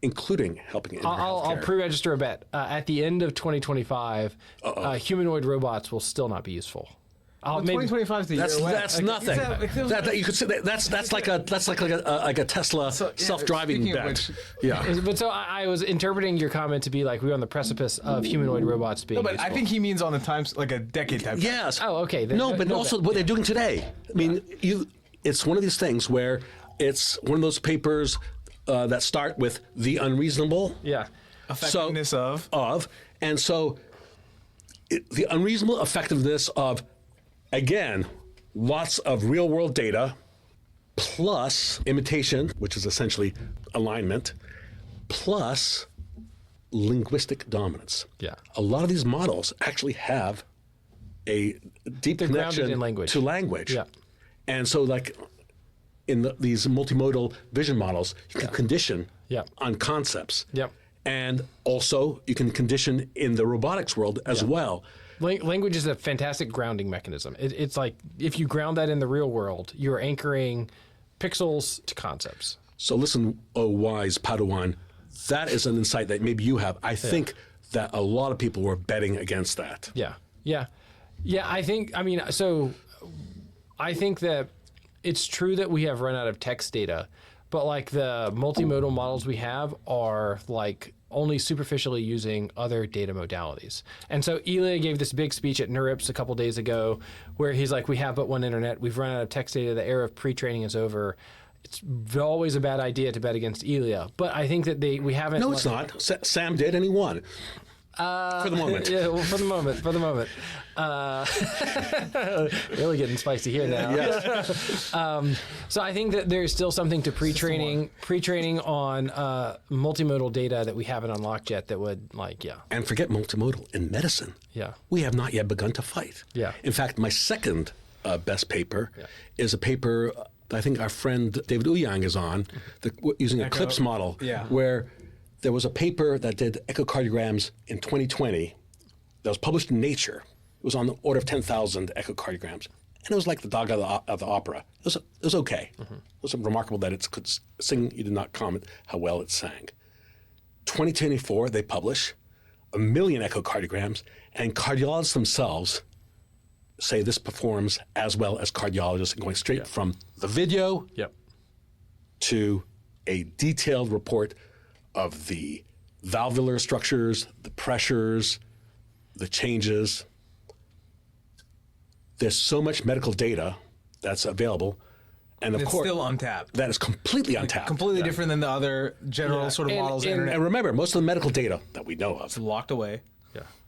including helping in I'll pre-register a bet. At the end of 2025, humanoid robots will still not be useful. Well, 2025 is the year away. That's nothing. That you could say that's like a Tesla self-driving bet. But so I was interpreting your comment to be like we're on the precipice of humanoid robots being. No, but useful. I think he means on the times like a decade type. Yes. Oh, okay. But also what they're doing today. I mean, it's one of these things where it's one of those papers that start with the unreasonable. Effectiveness of. And so the unreasonable effectiveness of, again, lots of real world data plus imitation, which is essentially alignment, plus linguistic dominance. A lot of these models actually have a deep connection to language. And so like in these multimodal vision models, you can condition on concepts. And also you can condition in the robotics world as well. Language is a fantastic grounding mechanism. It's like if you ground that in the real world, you're anchoring pixels to concepts. So listen, oh wise Padawan, that is an insight that maybe you have. I think that a lot of people were betting against that. I think that it's true that we have run out of text data, but like the multimodal models we have are like only superficially using other data modalities. And so Ilya gave this big speech at NeurIPS a couple days ago where he's like, we have but one internet. We've run out of text data. The era of pre-training is over. It's always a bad idea to bet against Ilya. But I think that we haven't... No, it's not. Sam did and he won. For the moment. For the moment. Really getting spicy here now. Yes. So I think that there's still something to pre-training on multimodal data that we haven't unlocked yet that would And forget multimodal. In medicine, we have not yet begun to fight. In fact, my second best paper is a paper I think our friend David Ouyang is on, using a CLIPS model, where there was a paper that did echocardiograms in 2020 that was published in Nature. It was on the order of 10,000 echocardiograms. And it was like the dog out of the opera. It was okay. It was remarkable that it could sing. You did not comment how well it sang. 2024, they publish 1 million echocardiograms, and cardiologists themselves say this performs as well as cardiologists, going straight from the video to a detailed report of the valvular structures, the pressures, the changes. There's so much medical data that's available. And of course, still untapped. That is completely untapped. Completely different than the other general sort of models. And remember, most of the medical data that we know of it's locked away.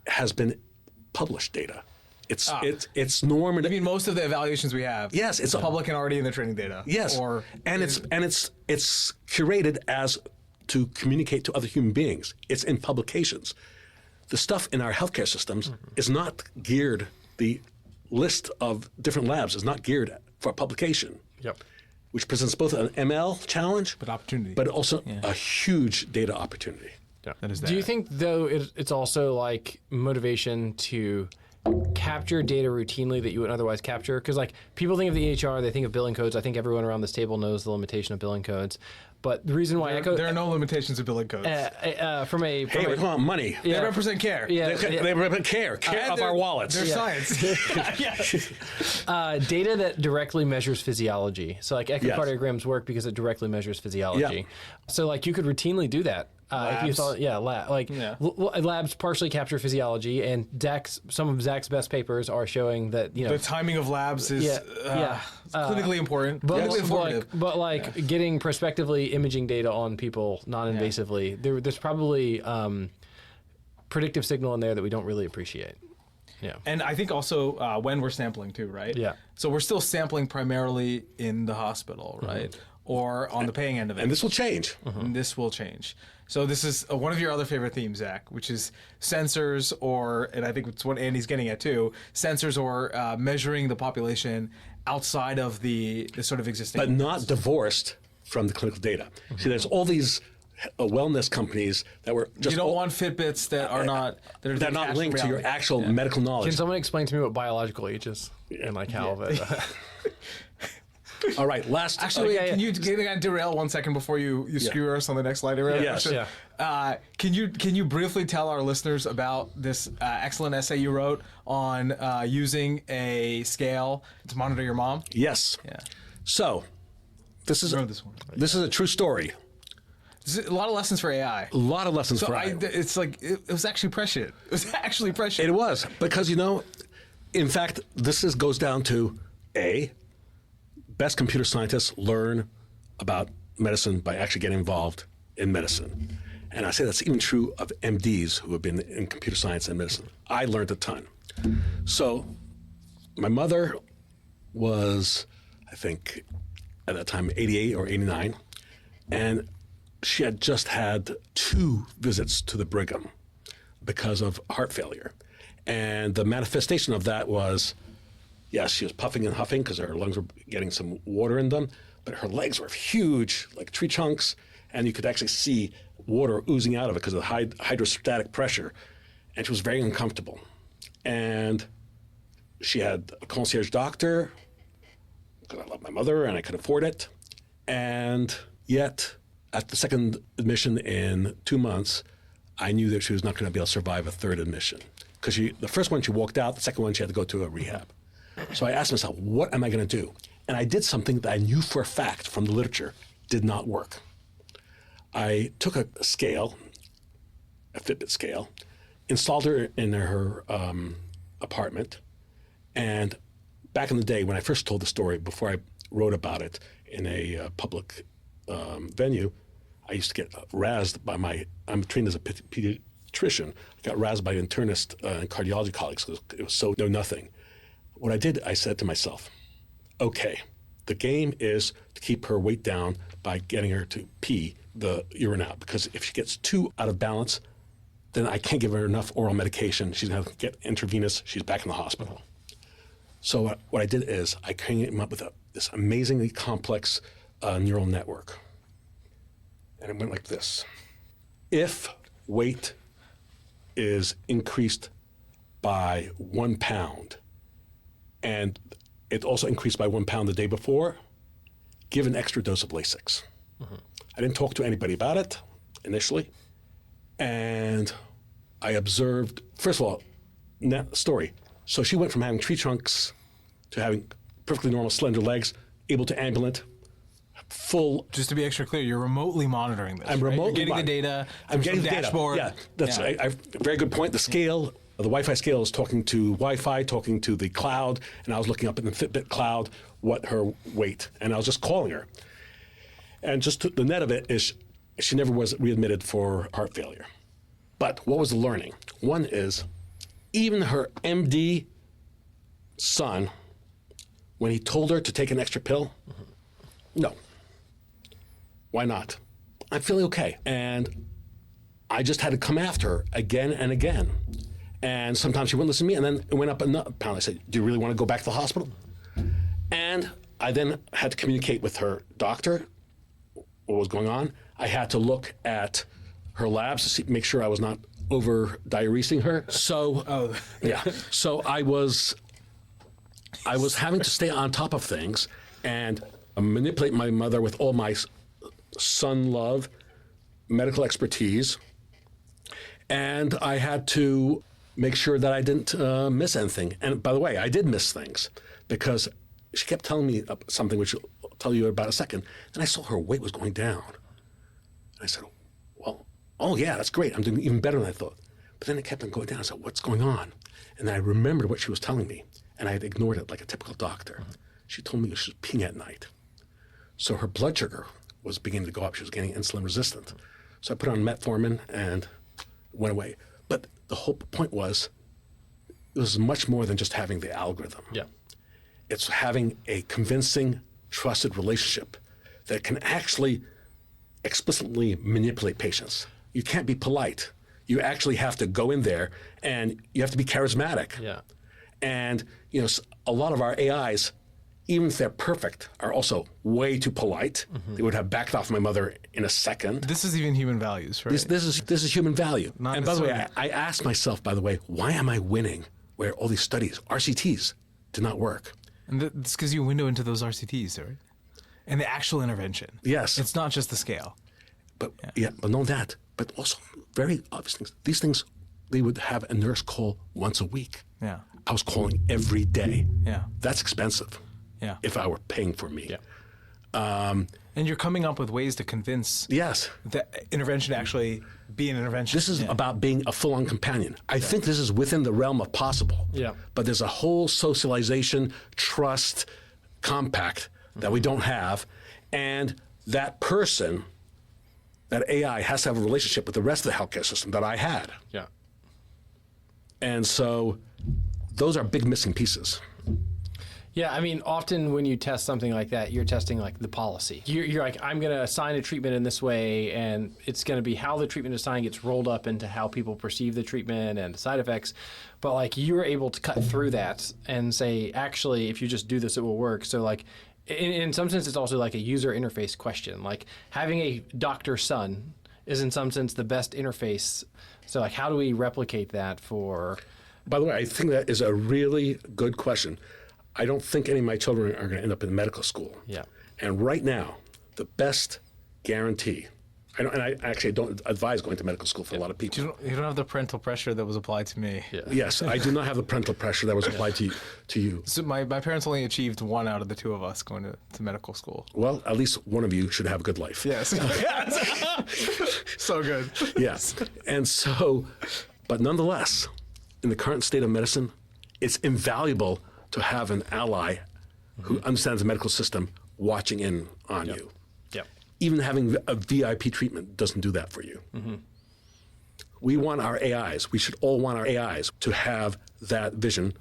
Has been published data. It's normative. I mean, most of the evaluations we have. Yes, it's public and already in the training data. Yes, it's curated as to communicate to other human beings. It's in publications. The stuff in our healthcare systems is not geared. The list of different labs is not geared for publication. Which presents both an ML challenge, but also a huge data opportunity. That is Do you think though it's also like motivation to capture data routinely that you wouldn't otherwise capture? Because like people think of the EHR, they think of billing codes. I think everyone around this table knows the limitation of billing codes. But the reason why there are no limitations of billing codes. We want money. They represent care. They represent care of our wallets. They're science. Data that directly measures physiology. So like echocardiograms work because it directly measures physiology. So like you could routinely do that. If you thought, labs partially capture physiology, and some of Zak's best papers are showing that the timing of labs is clinically important, but getting prospectively imaging data on people non-invasively, there's probably predictive signal in there that we don't really appreciate. And I think also when we're sampling too, right? So we're still sampling primarily in the hospital, right? or on the paying end of it. And this will change. And this will change. So this is one of your other favorite themes, Zach, which is sensors and I think it's what Andy's getting at too, sensors or measuring the population outside of the sort of existing. But not divorced from the clinical data. See, there's all these wellness companies that were just... You don't want Fitbits that are not... They're not linked to your actual medical knowledge. Can someone explain to me what biological age is? And like how that... All right, last... Actually, can you derail 1 second before you screw us on the next slide? Yes. Can you briefly tell our listeners about this excellent essay you wrote on using a scale to monitor your mom? Yes. Yeah. So, this is a true story. There's a lot of lessons for AI. A lot of lessons for AI. It's like, it was actually prescient. It was actually prescient. It was, because, in fact, this goes down to best computer scientists learn about medicine by actually getting involved in medicine. And I say that's even true of MDs who have been in computer science and medicine. I learned a ton. So my mother was, I think, at that time, 88 or 89. And she had just had 2 visits to the Brigham because of heart failure. And the manifestation of that was, yes, she was puffing and huffing because her lungs were getting some water in them, but her legs were huge, like tree trunks, and you could actually see water oozing out of it because of the hydrostatic pressure. And she was very uncomfortable. And she had a concierge doctor, because I love my mother and I could afford it. And yet, at the second admission in 2 months, I knew that she was not going to be able to survive a third admission. Because the first one she walked out, the second one she had to go to a rehab. So I asked myself, what am I going to do? And I did something that I knew for a fact from the literature did not work. I took a scale, a Fitbit scale, installed her in her apartment, and back in the day when I first told the story, before I wrote about it in a public venue, I used to get razzed by I'm trained as a pediatrician, I got razzed by internist and cardiology colleagues because it was so know-nothing. What I did, I said to myself, okay, the game is to keep her weight down by getting her to pee the urine out, because if she gets too out of balance, then I can't give her enough oral medication. She's going to get intravenous. She's back in the hospital. So what I did is I came up with this amazingly complex neural network. And it went like this. If weight is increased by 1 pound, and it also increased by 1 pound the day before, give an extra dose of Lasix. I didn't talk to anybody about it initially. And I observed, first of all, story. So she went from having tree trunks to having perfectly normal slender legs, able to ambulate, full. Just to be extra clear, you're remotely monitoring this. I'm remotely getting the data. I'm getting the dashboard. data. Yeah, that's a very good point. The scale, the Wi-Fi scale is talking to Wi-Fi, talking to the cloud, and I was looking up in the Fitbit cloud what her weight, and I was just calling her. And just the net of it is she never was readmitted for heart failure. But what was the learning? One is even her MD son, when he told her to take an extra pill, no. Why not? I'm feeling okay. And I just had to come after her again and again. And sometimes she wouldn't listen to me, and then it went up another pound. I said, do you really want to go back to the hospital? And I then had to communicate with her doctor what was going on. I had to look at her labs to make sure I was not over diuresing her. So, So I was having to stay on top of things and manipulate my mother with all my son love, medical expertise, and I had to make sure that I didn't miss anything. And by the way, I did miss things because she kept telling me something, which I'll tell you about in a second, and I saw her weight was going down. And I said, well, oh yeah, that's great. I'm doing even better than I thought. But then it kept on going down. I said, what's going on? And then I remembered what she was telling me, and I had ignored it like a typical doctor. She told me she was peeing at night. So her blood sugar was beginning to go up. She was getting insulin resistant. So I put on metformin and went away. But the whole point was, it was much more than just having the algorithm. Yeah. It's having a convincing, trusted relationship that can actually explicitly manipulate patients. You can't be polite. You actually have to go in there and you have to be charismatic. Yeah. And a lot of our AIs, even if they're perfect, are also way too polite. They would have backed off my mother in a second. This is even human values, right? This is human value. Not And by the way, necessarily. I asked myself, by the way, why am I winning where all these studies, RCTs, did not work? And this gives you a window into those RCTs, right? And the actual intervention. Yes. It's not just the scale. But but not that. But also very obvious things. These things, they would have a nurse call once a week. Yeah. I was calling every day. Yeah. That's expensive. Yeah. If I were paying for me. Yeah. And you're coming up with ways to convince Yes. the intervention to actually be an intervention. This is about being a full-on companion. I think this is within the realm of possible. Yeah. But there's a whole socialization, trust compact that we don't have. And that person, that AI, has to have a relationship with the rest of the healthcare system that I had. Yeah. And so those are big missing pieces. Yeah, I mean, often when you test something like that, you're testing like the policy. You're like, I'm going to assign a treatment in this way, and it's going to be how the treatment assigned gets rolled up into how people perceive the treatment and the side effects. But like, you're able to cut through that and say, actually, if you just do this, it will work. So like, in some sense, it's also like a user interface question. Like having a doctor's son is in some sense the best interface. So like, how do we replicate that for? By the way, I think that is a really good question. I don't think any of my children are going to end up in medical school. Yeah. And right now, the best guarantee, I actually don't advise going to medical school for a lot of people. You don't have the parental pressure that was applied to me. Yeah. Yes, I do not have the parental pressure that was applied to you. So my parents only achieved one out of the two of us going to medical school. Well, at least one of you should have a good life. Yes. So good. Yes. And so, but nonetheless, in the current state of medicine, it's invaluable to have an ally who understands the medical system watching in on you. Yep. Even having a VIP treatment doesn't do that for you. We want our AIs, we should all want our AIs to have that vision,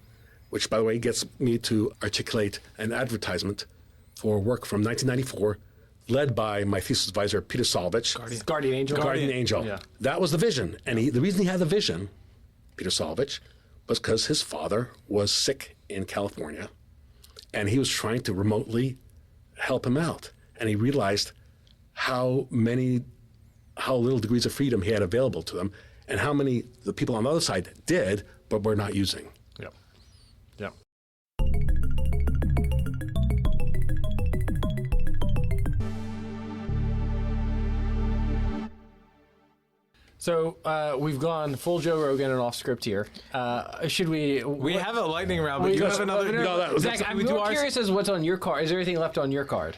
which, by the way, gets me to articulate an advertisement for work from 1994, led by my thesis advisor, Peter Solovich. Guardian Angel. Guardian Angel. Yeah. That was the vision. And the reason he had the vision, Peter Solovich, was because his father was sick in California, and he was trying to remotely help him out. And he realized how little degrees of freedom he had available to him, and how many the people on the other side did, but were not using. Yep. Yep. So we've gone full Joe Rogan and off script here. Should we? We have a lightning round, but you have another. No, Zach, I'm more curious as what's on your card. Is there anything left on your card?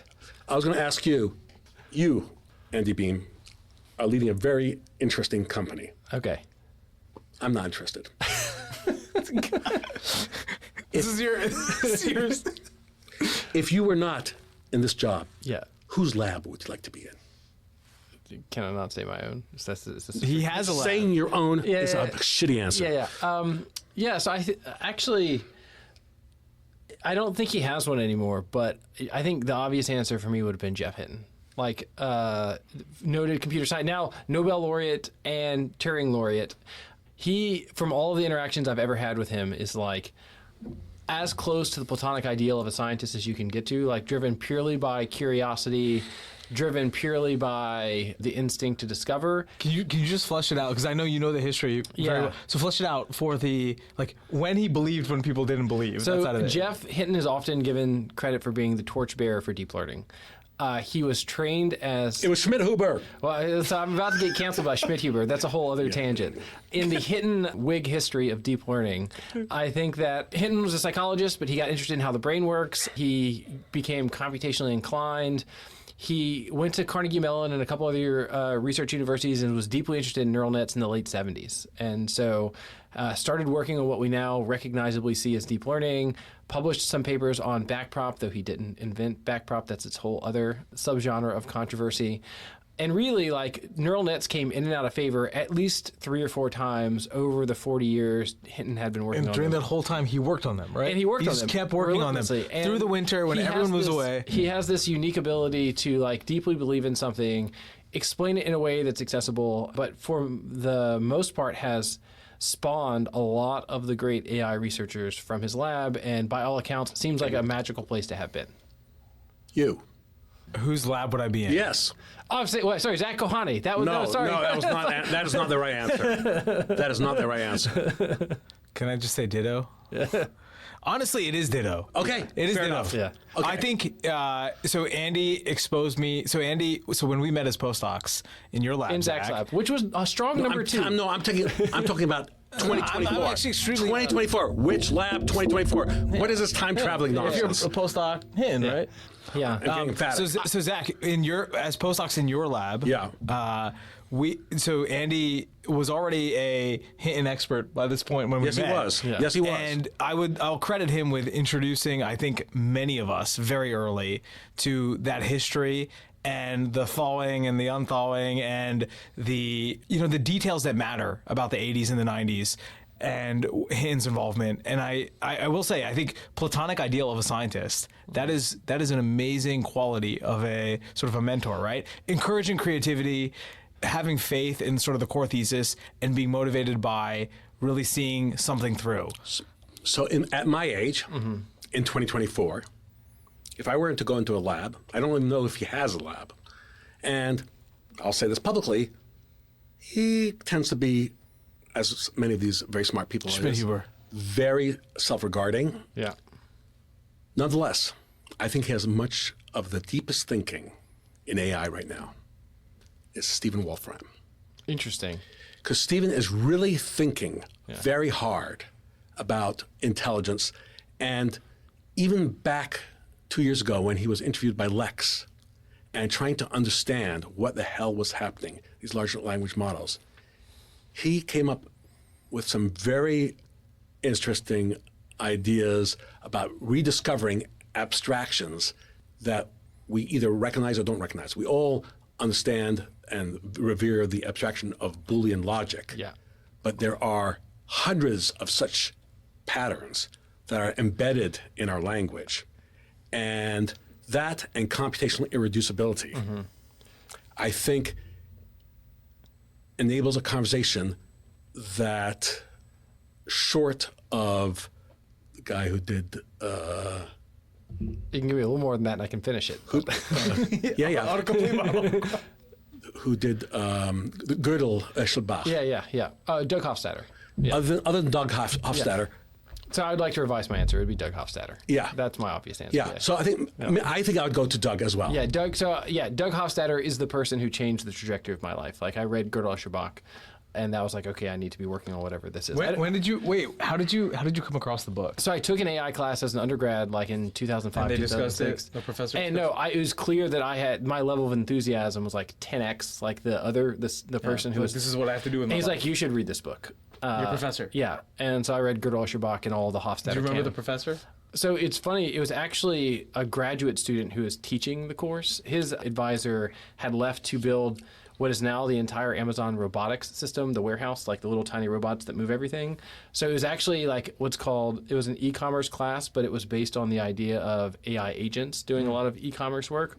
I was going to ask you, Andy Beam, are leading a very interesting company. Okay. I'm not interested. This is yours. If you were not in this job, Yeah. whose lab would you like to be in? Can I not say my own? Is this He has a lab. Saying your own is yeah. a shitty answer. Yeah. So actually, I don't think he has one anymore. But I think the obvious answer for me would have been Jeff Hinton, like noted computer science, now Nobel laureate and Turing laureate. He, from all of the interactions I've ever had with him, is like as close to the platonic ideal of a scientist as you can get to, like driven purely by curiosity, driven purely by the instinct to discover. Can you just flesh it out? Because I know you know the history very well. So flesh it out for the, like, when he believed when people didn't believe. that side So of it. Jeff Hinton is often given credit for being the torchbearer for deep learning. He was trained as... It was Schmidt-Huber. Well, so I'm about to get canceled by Schmidt-Huber. That's a whole other tangent. In the Hinton Whig history of deep learning, I think that Hinton was a psychologist, but he got interested in how the brain works. He became computationally inclined. He went to Carnegie Mellon and a couple other research universities and was deeply interested in neural nets in the late 70s. And so started working on what we now recognizably see as deep learning, published some papers on backprop, though he didn't invent backprop. That's its whole other subgenre of controversy. And really, like, neural nets came in and out of favor at least 3 or 4 times over the 40 years Hinton had been working on During them. that whole time, he worked on them, right? And he worked on them. He just kept working on them relentlessly. through the winter when He everyone has moves this- away. He has this unique ability to, like, deeply believe in something, explain it in a way that's accessible, but for the most part has spawned a lot of the great AI researchers from his lab, and by all accounts, seems like a magical place to have been. You. Whose lab would I be in? Yes. Oh, I'm saying, sorry, Zak Kohane. That was No, sorry. no, that was not. That is not the right answer. That is not the right answer. Can I just say ditto? Honestly, it is ditto. Okay, It is fair ditto. enough. Yeah. Okay. I think, so Andy exposed me. So when we met as postdocs in your lab, in Zak's Zak, lab, which was a strong number 2. I'm talking about 2024. I'm actually extremely- 2024. Which lab? 2024. What is this time traveling if you're a nonsense? postdoc, Hinton, right? Yeah. I'm getting emphatic. So Zak, as postdocs in your lab, Yeah. So Andy was already a Hinton expert by this point when Yes, we he met. was. Yes, he was. And I'll credit him with introducing, I think, many of us very early to that history and the thawing and the unthawing and the details that matter about the 80s and the 90s. And Hinton's involvement, and I will say, I think platonic ideal of a scientist, that is an amazing quality of a sort of a mentor, right? Encouraging creativity, having faith in sort of the core thesis, and being motivated by really seeing something through. So at my age, in 2024, if I were to go into a lab, I don't even know if he has a lab, and I'll say this publicly, he tends to be, as many of these very smart people are, Schmidhuber. very self-regarding. Yeah. Nonetheless, I think he has much of the deepest thinking in AI right now. Is Stephen Wolfram. Interesting. Because Stephen is really thinking very hard about intelligence. And even back 2 years ago when he was interviewed by Lex and trying to understand what the hell was happening, these large language models, he came up with some very interesting ideas about rediscovering abstractions that we either recognize or don't recognize. We all understand and revere the abstraction of Boolean logic. Yeah. But there are hundreds of such patterns that are embedded in our language. And that and computational irreducibility, I think, enables a conversation that, short of the guy who did, You can give me a little more than that and I can finish it. yeah, who did the Gödel Schlbach. Yeah. Doug Hofstadter. Yeah. Other than Doug Hofstadter. So I'd like to revise my answer. It would be Doug Hofstadter. Yeah. That's my obvious answer. Yeah. So I think I would go to Doug as well. Yeah, Doug Hofstadter is the person who changed the trajectory of my life. Like, I read Gödel Schlbach, and that was like, okay, I need to be working on whatever this is. When did you how did you come across the book? So I took an AI class as an undergrad, like in 2005, And they discussed 2006. it? The professor And it was clear that I had, my level of enthusiasm was like 10x, like the person who was. This is what I have to do in And my he's life. like, you should read this book. Your professor. Yeah, and so I read Gödel Schlbach and all the Hofstadter. Do you remember canon. the professor? So it's funny, it was actually a graduate student who was teaching the course. His advisor had left to build what is now the entire Amazon robotics system, the warehouse, like the little tiny robots that move everything. So it was actually like it was an e-commerce class, but it was based on the idea of AI agents doing a lot of e-commerce work.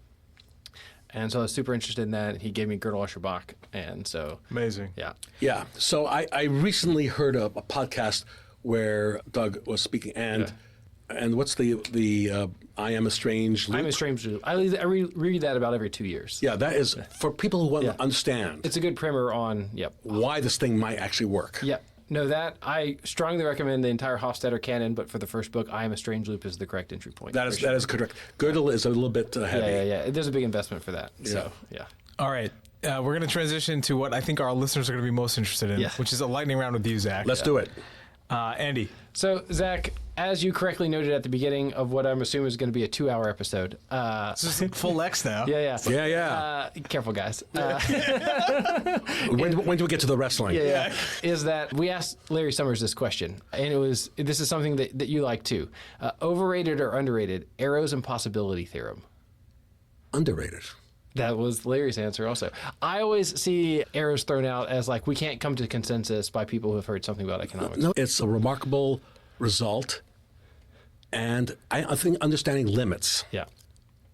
And so I was super interested in that. He gave me Gödel Schlbach, and so Amazing. yeah. Yeah. So I recently heard a podcast where Doug was speaking, and what's the I Am a Strange Loop? I'm a strange. I read that about every 2 years. Yeah, that is for people who want to understand It's a good primer on, why this thing might actually work. Yep. No, that I strongly recommend the entire Hofstadter canon, but for the first book, I Am a Strange Loop is the correct entry point. That is correct. Gödel is a little bit heavy. Yeah. There's a big investment for that. So, yeah. All right. We're going to transition to what I think our listeners are going to be most interested in, Yeah. which is a lightning round with you, Zak. Let's do it. Andy. So, Zak, as you correctly noted at the beginning of what I'm assuming is going to be a 2-hour episode. This is full X now. Yeah. Yeah. Careful, guys. When do we get to the wrestling? Yeah. Is that we asked Larry Summers this question, and this is something that you like too. Overrated or underrated? Arrow's impossibility theorem. Underrated. That was Larry's answer also. I always see errors thrown out as like, we can't come to consensus by people who have heard something about economics. No, it's a remarkable result. And I think understanding limits Yeah.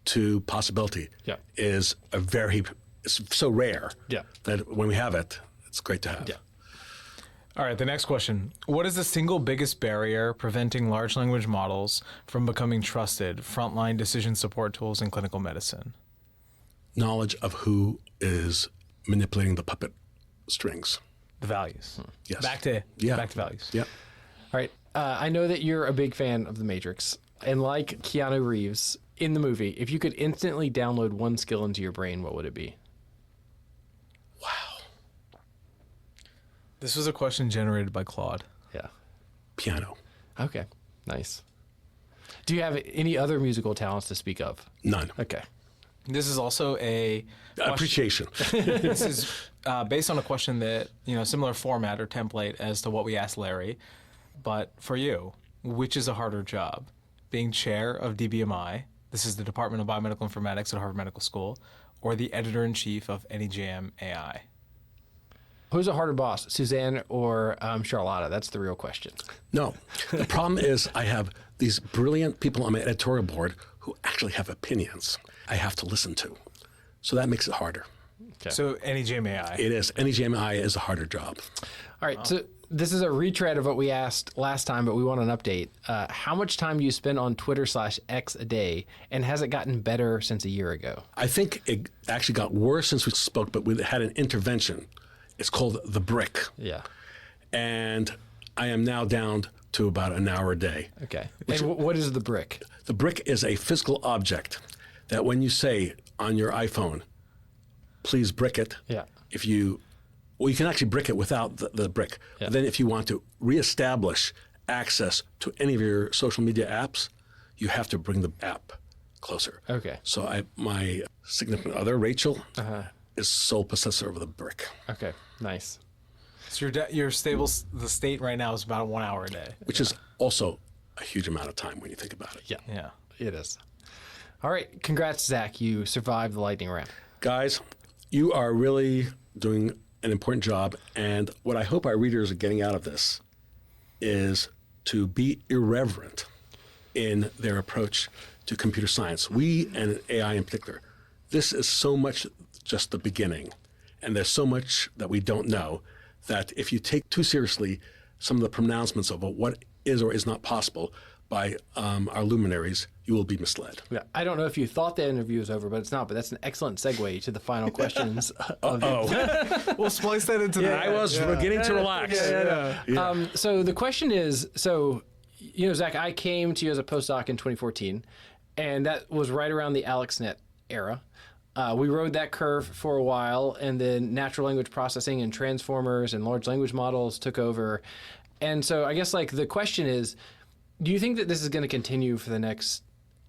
to possibility Yeah. is it's so rare Yeah. that when we have it, it's great to have. Yeah. All right, the next question. What is the single biggest barrier preventing large language models from becoming trusted frontline decision support tools in clinical medicine? Knowledge of who is manipulating the puppet strings. The values. Yes. Back to values. Yeah. All right. I know that you're a big fan of The Matrix. And like Keanu Reeves in the movie, if you could instantly download one skill into your brain, what would it be? This was a question generated by Claude. Yeah. Piano. Okay. Nice. Do you have any other musical talents to speak of? None. Okay. This is also a question- Appreciation. This is based on a question that, similar format or template as to what we asked Larry. But for you, which is a harder job? Being chair of DBMI, this is the Department of Biomedical Informatics at Harvard Medical School, or the editor-in-chief of NEJM AI? Who's a harder boss, Suzanne or Charlotta? That's the real question. No. The problem is I have these brilliant people on my editorial board who actually have opinions I have to listen to. So that makes it harder. Okay. So NEJM AI. It is. NEJM AI is a harder job. All right. So this is a retread of what we asked last time, but we want an update. How much time do you spend on Twitter/X a day, and has it gotten better since a year ago? I think it actually got worse since we spoke, but we had an intervention. It's called the brick. Yeah. And I am now down to about an hour a day. Okay. And what is the brick? The brick is a physical object that when you say on your iPhone, please brick it. Yeah. You can actually brick it without the brick. Yeah. But then if you want to reestablish access to any of your social media apps, you have to bring the app closer. Okay. So my significant other, Rachel, is sole possessor of the brick. Okay. Nice. So the state right now is about 1 hour a day. Which is also a huge amount of time when you think about it. Yeah. Yeah. It is. All right. Congrats, Zach. You survived the lightning round. Guys, you are really doing an important job. And what I hope our readers are getting out of this is to be irreverent in their approach to computer science. We, and AI in particular, this is so much just the beginning. And there's so much that we don't know that if you take too seriously some of the pronouncements of what is or is not possible by our luminaries, you will be misled. Yeah. I don't know if you thought the interview was over, but it's not. But that's an excellent segue to the final questions. We'll splice that into that. I was beginning to relax. So the question is, Zach, I came to you as a postdoc in 2014, and that was right around the AlexNet era. We rode that curve for a while, and then natural language processing and transformers and large language models took over. And so I guess the question is, do you think that this is going to continue for the next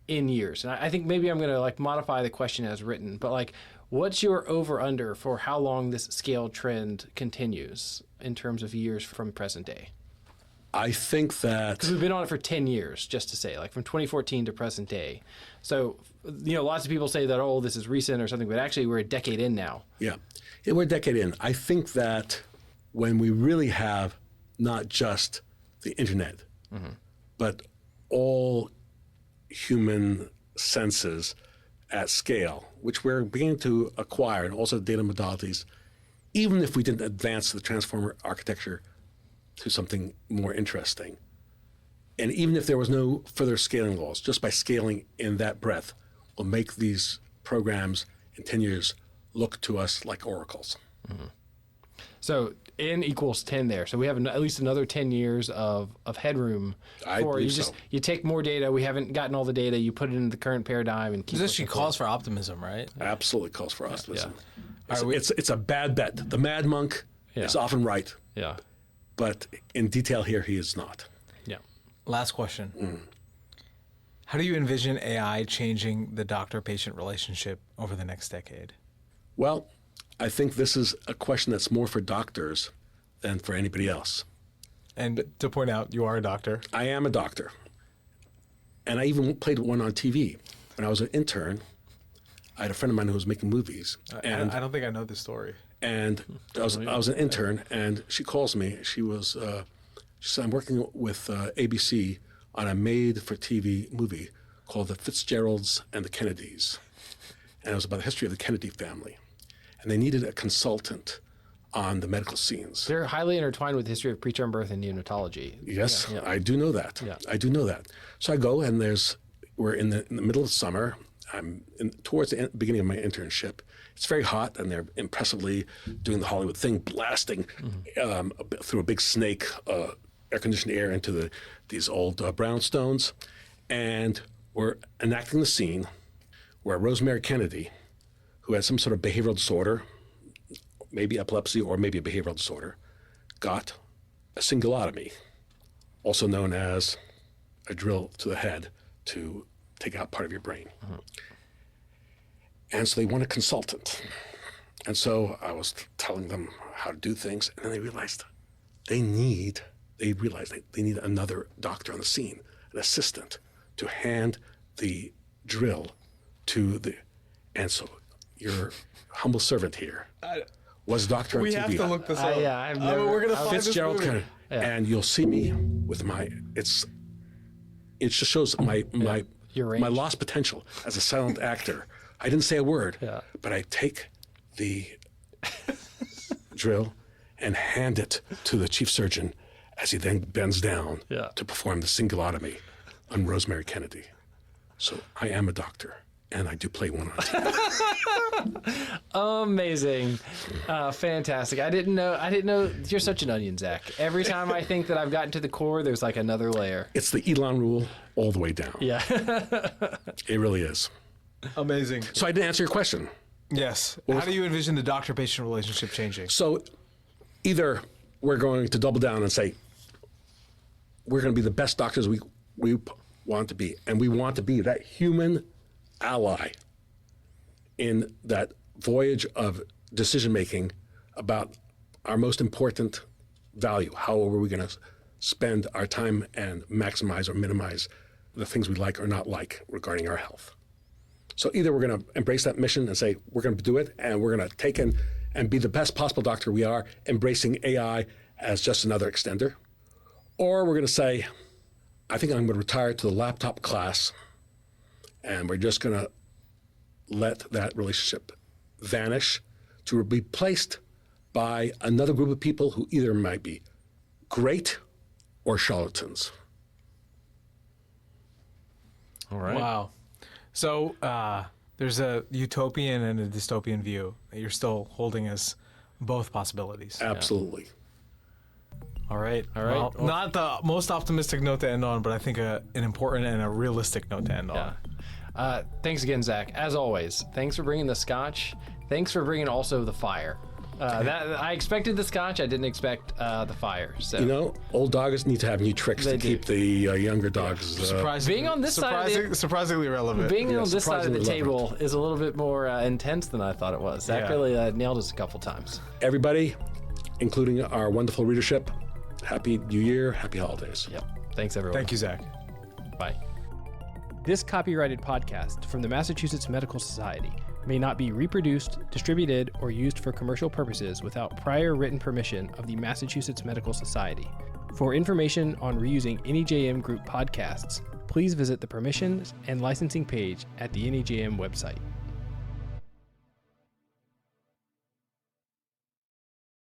N years? And I think maybe I'm going to modify the question as written, but what's your over under for how long this scale trend continues in terms of years from present day? I think that... Because we've been on it for 10 years, just to say, from 2014 to present day. So, lots of people say that, this is recent or something, but actually we're a decade in now. Yeah, we're a decade in. I think that when we really have not just the internet, but all human senses at scale, which we're beginning to acquire, and also data modalities, even if we didn't advance the transformer architecture to something more interesting. And even if there was no further scaling laws, just by scaling in that breadth will make these programs in 10 years look to us like oracles. So N equals 10 there. So we have at least another 10 years of headroom. I believe so. You take more data. We haven't gotten all the data. You put it into the current paradigm and keep This actually calls for optimism, right? Absolutely calls for optimism. Yeah. It's a bad bet. The mad monk is often right. Yeah. But in detail here, he is not. Yeah. Last question. How do you envision AI changing the doctor-patient relationship over the next decade? Well, I think this is a question that's more for doctors than for anybody else. And to point out, you are a doctor. I am a doctor. And I even played one on TV. When I was an intern, I had a friend of mine who was making movies, and I don't think I know this story. and I was an intern, and she calls me. She said, I'm working with ABC on a made-for-TV movie called The Fitzgeralds and the Kennedys, and it was about the history of the Kennedy family, and they needed a consultant on the medical scenes. They're highly intertwined with the history of preterm birth and neonatology. Yes, Yeah. I do know that. Yeah. I do know that. So I go, and we're in the middle of summer. I'm towards the beginning of my internship. It's very hot, and they're impressively doing the Hollywood thing, blasting through a big snake air-conditioned air into these old brownstones. And we're enacting the scene where Rosemary Kennedy, who had some sort of behavioral disorder, maybe epilepsy or maybe a behavioral disorder, got a cingulotomy, also known as a drill to the head to take out part of your brain. And so they want a consultant. And so I was telling them how to do things, and then they realized they need another doctor on the scene, an assistant, to hand the drill to the. And so your humble servant here was a doctor on TV. We have to look this up. Yeah, I've never. We're gonna find this Fitzgerald movie. Kennedy. And you'll see me with it just shows my Your range. lost potential as a silent actor. I didn't say a word, but I take the drill and hand it to the chief surgeon as he then bends down to perform the cingulotomy on Rosemary Kennedy. So I am a doctor, and I do play one on TV. Amazing. Fantastic. I didn't know you're such an onion, Zach. Every time I think that I've gotten to the core, there's like another layer. It's the Elon rule all the way down. Yeah. It really is. Amazing. So I didn't answer your question. Yes. How do you envision the doctor-patient relationship changing? So either we're going to double down and say, we're going to be the best doctors we want to be, and we want to be that human ally in that voyage of decision-making about our most important value. How are we going to spend our time and maximize or minimize the things we like or not like regarding our health? So either we're going to embrace that mission and say, we're going to do it, and we're going to take in and be the best possible doctor we are, embracing AI as just another extender. Or we're going to say, I think I'm going to retire to the laptop class, and we're just going to let that relationship vanish to be replaced by another group of people who either might be great or charlatans. All right. Wow. So there's a utopian and a dystopian view that you're still holding as both possibilities. Absolutely. All right. Well, not the most optimistic note to end on, but I think an important and a realistic note to end on. Thanks again, Zach. As always, thanks for bringing the scotch. Thanks for bringing also the fire. I expected the scotch. I didn't expect the fire. So You know, old dogs need to have new tricks to keep the younger dogs. being on this side of the, surprisingly relevant. being on this side of the surprisingly table is a little bit more intense than I thought it was. Zach really nailed us a couple times. Everybody, including our wonderful readership, Happy New Year, Happy Holidays. Yep. Thanks, everyone. Thank you, Zach. Bye. This copyrighted podcast from the Massachusetts Medical Society may not be reproduced, distributed, or used for commercial purposes without prior written permission of the Massachusetts Medical Society. For information on reusing NEJM Group podcasts, please visit the permissions and licensing page at the NEJM website.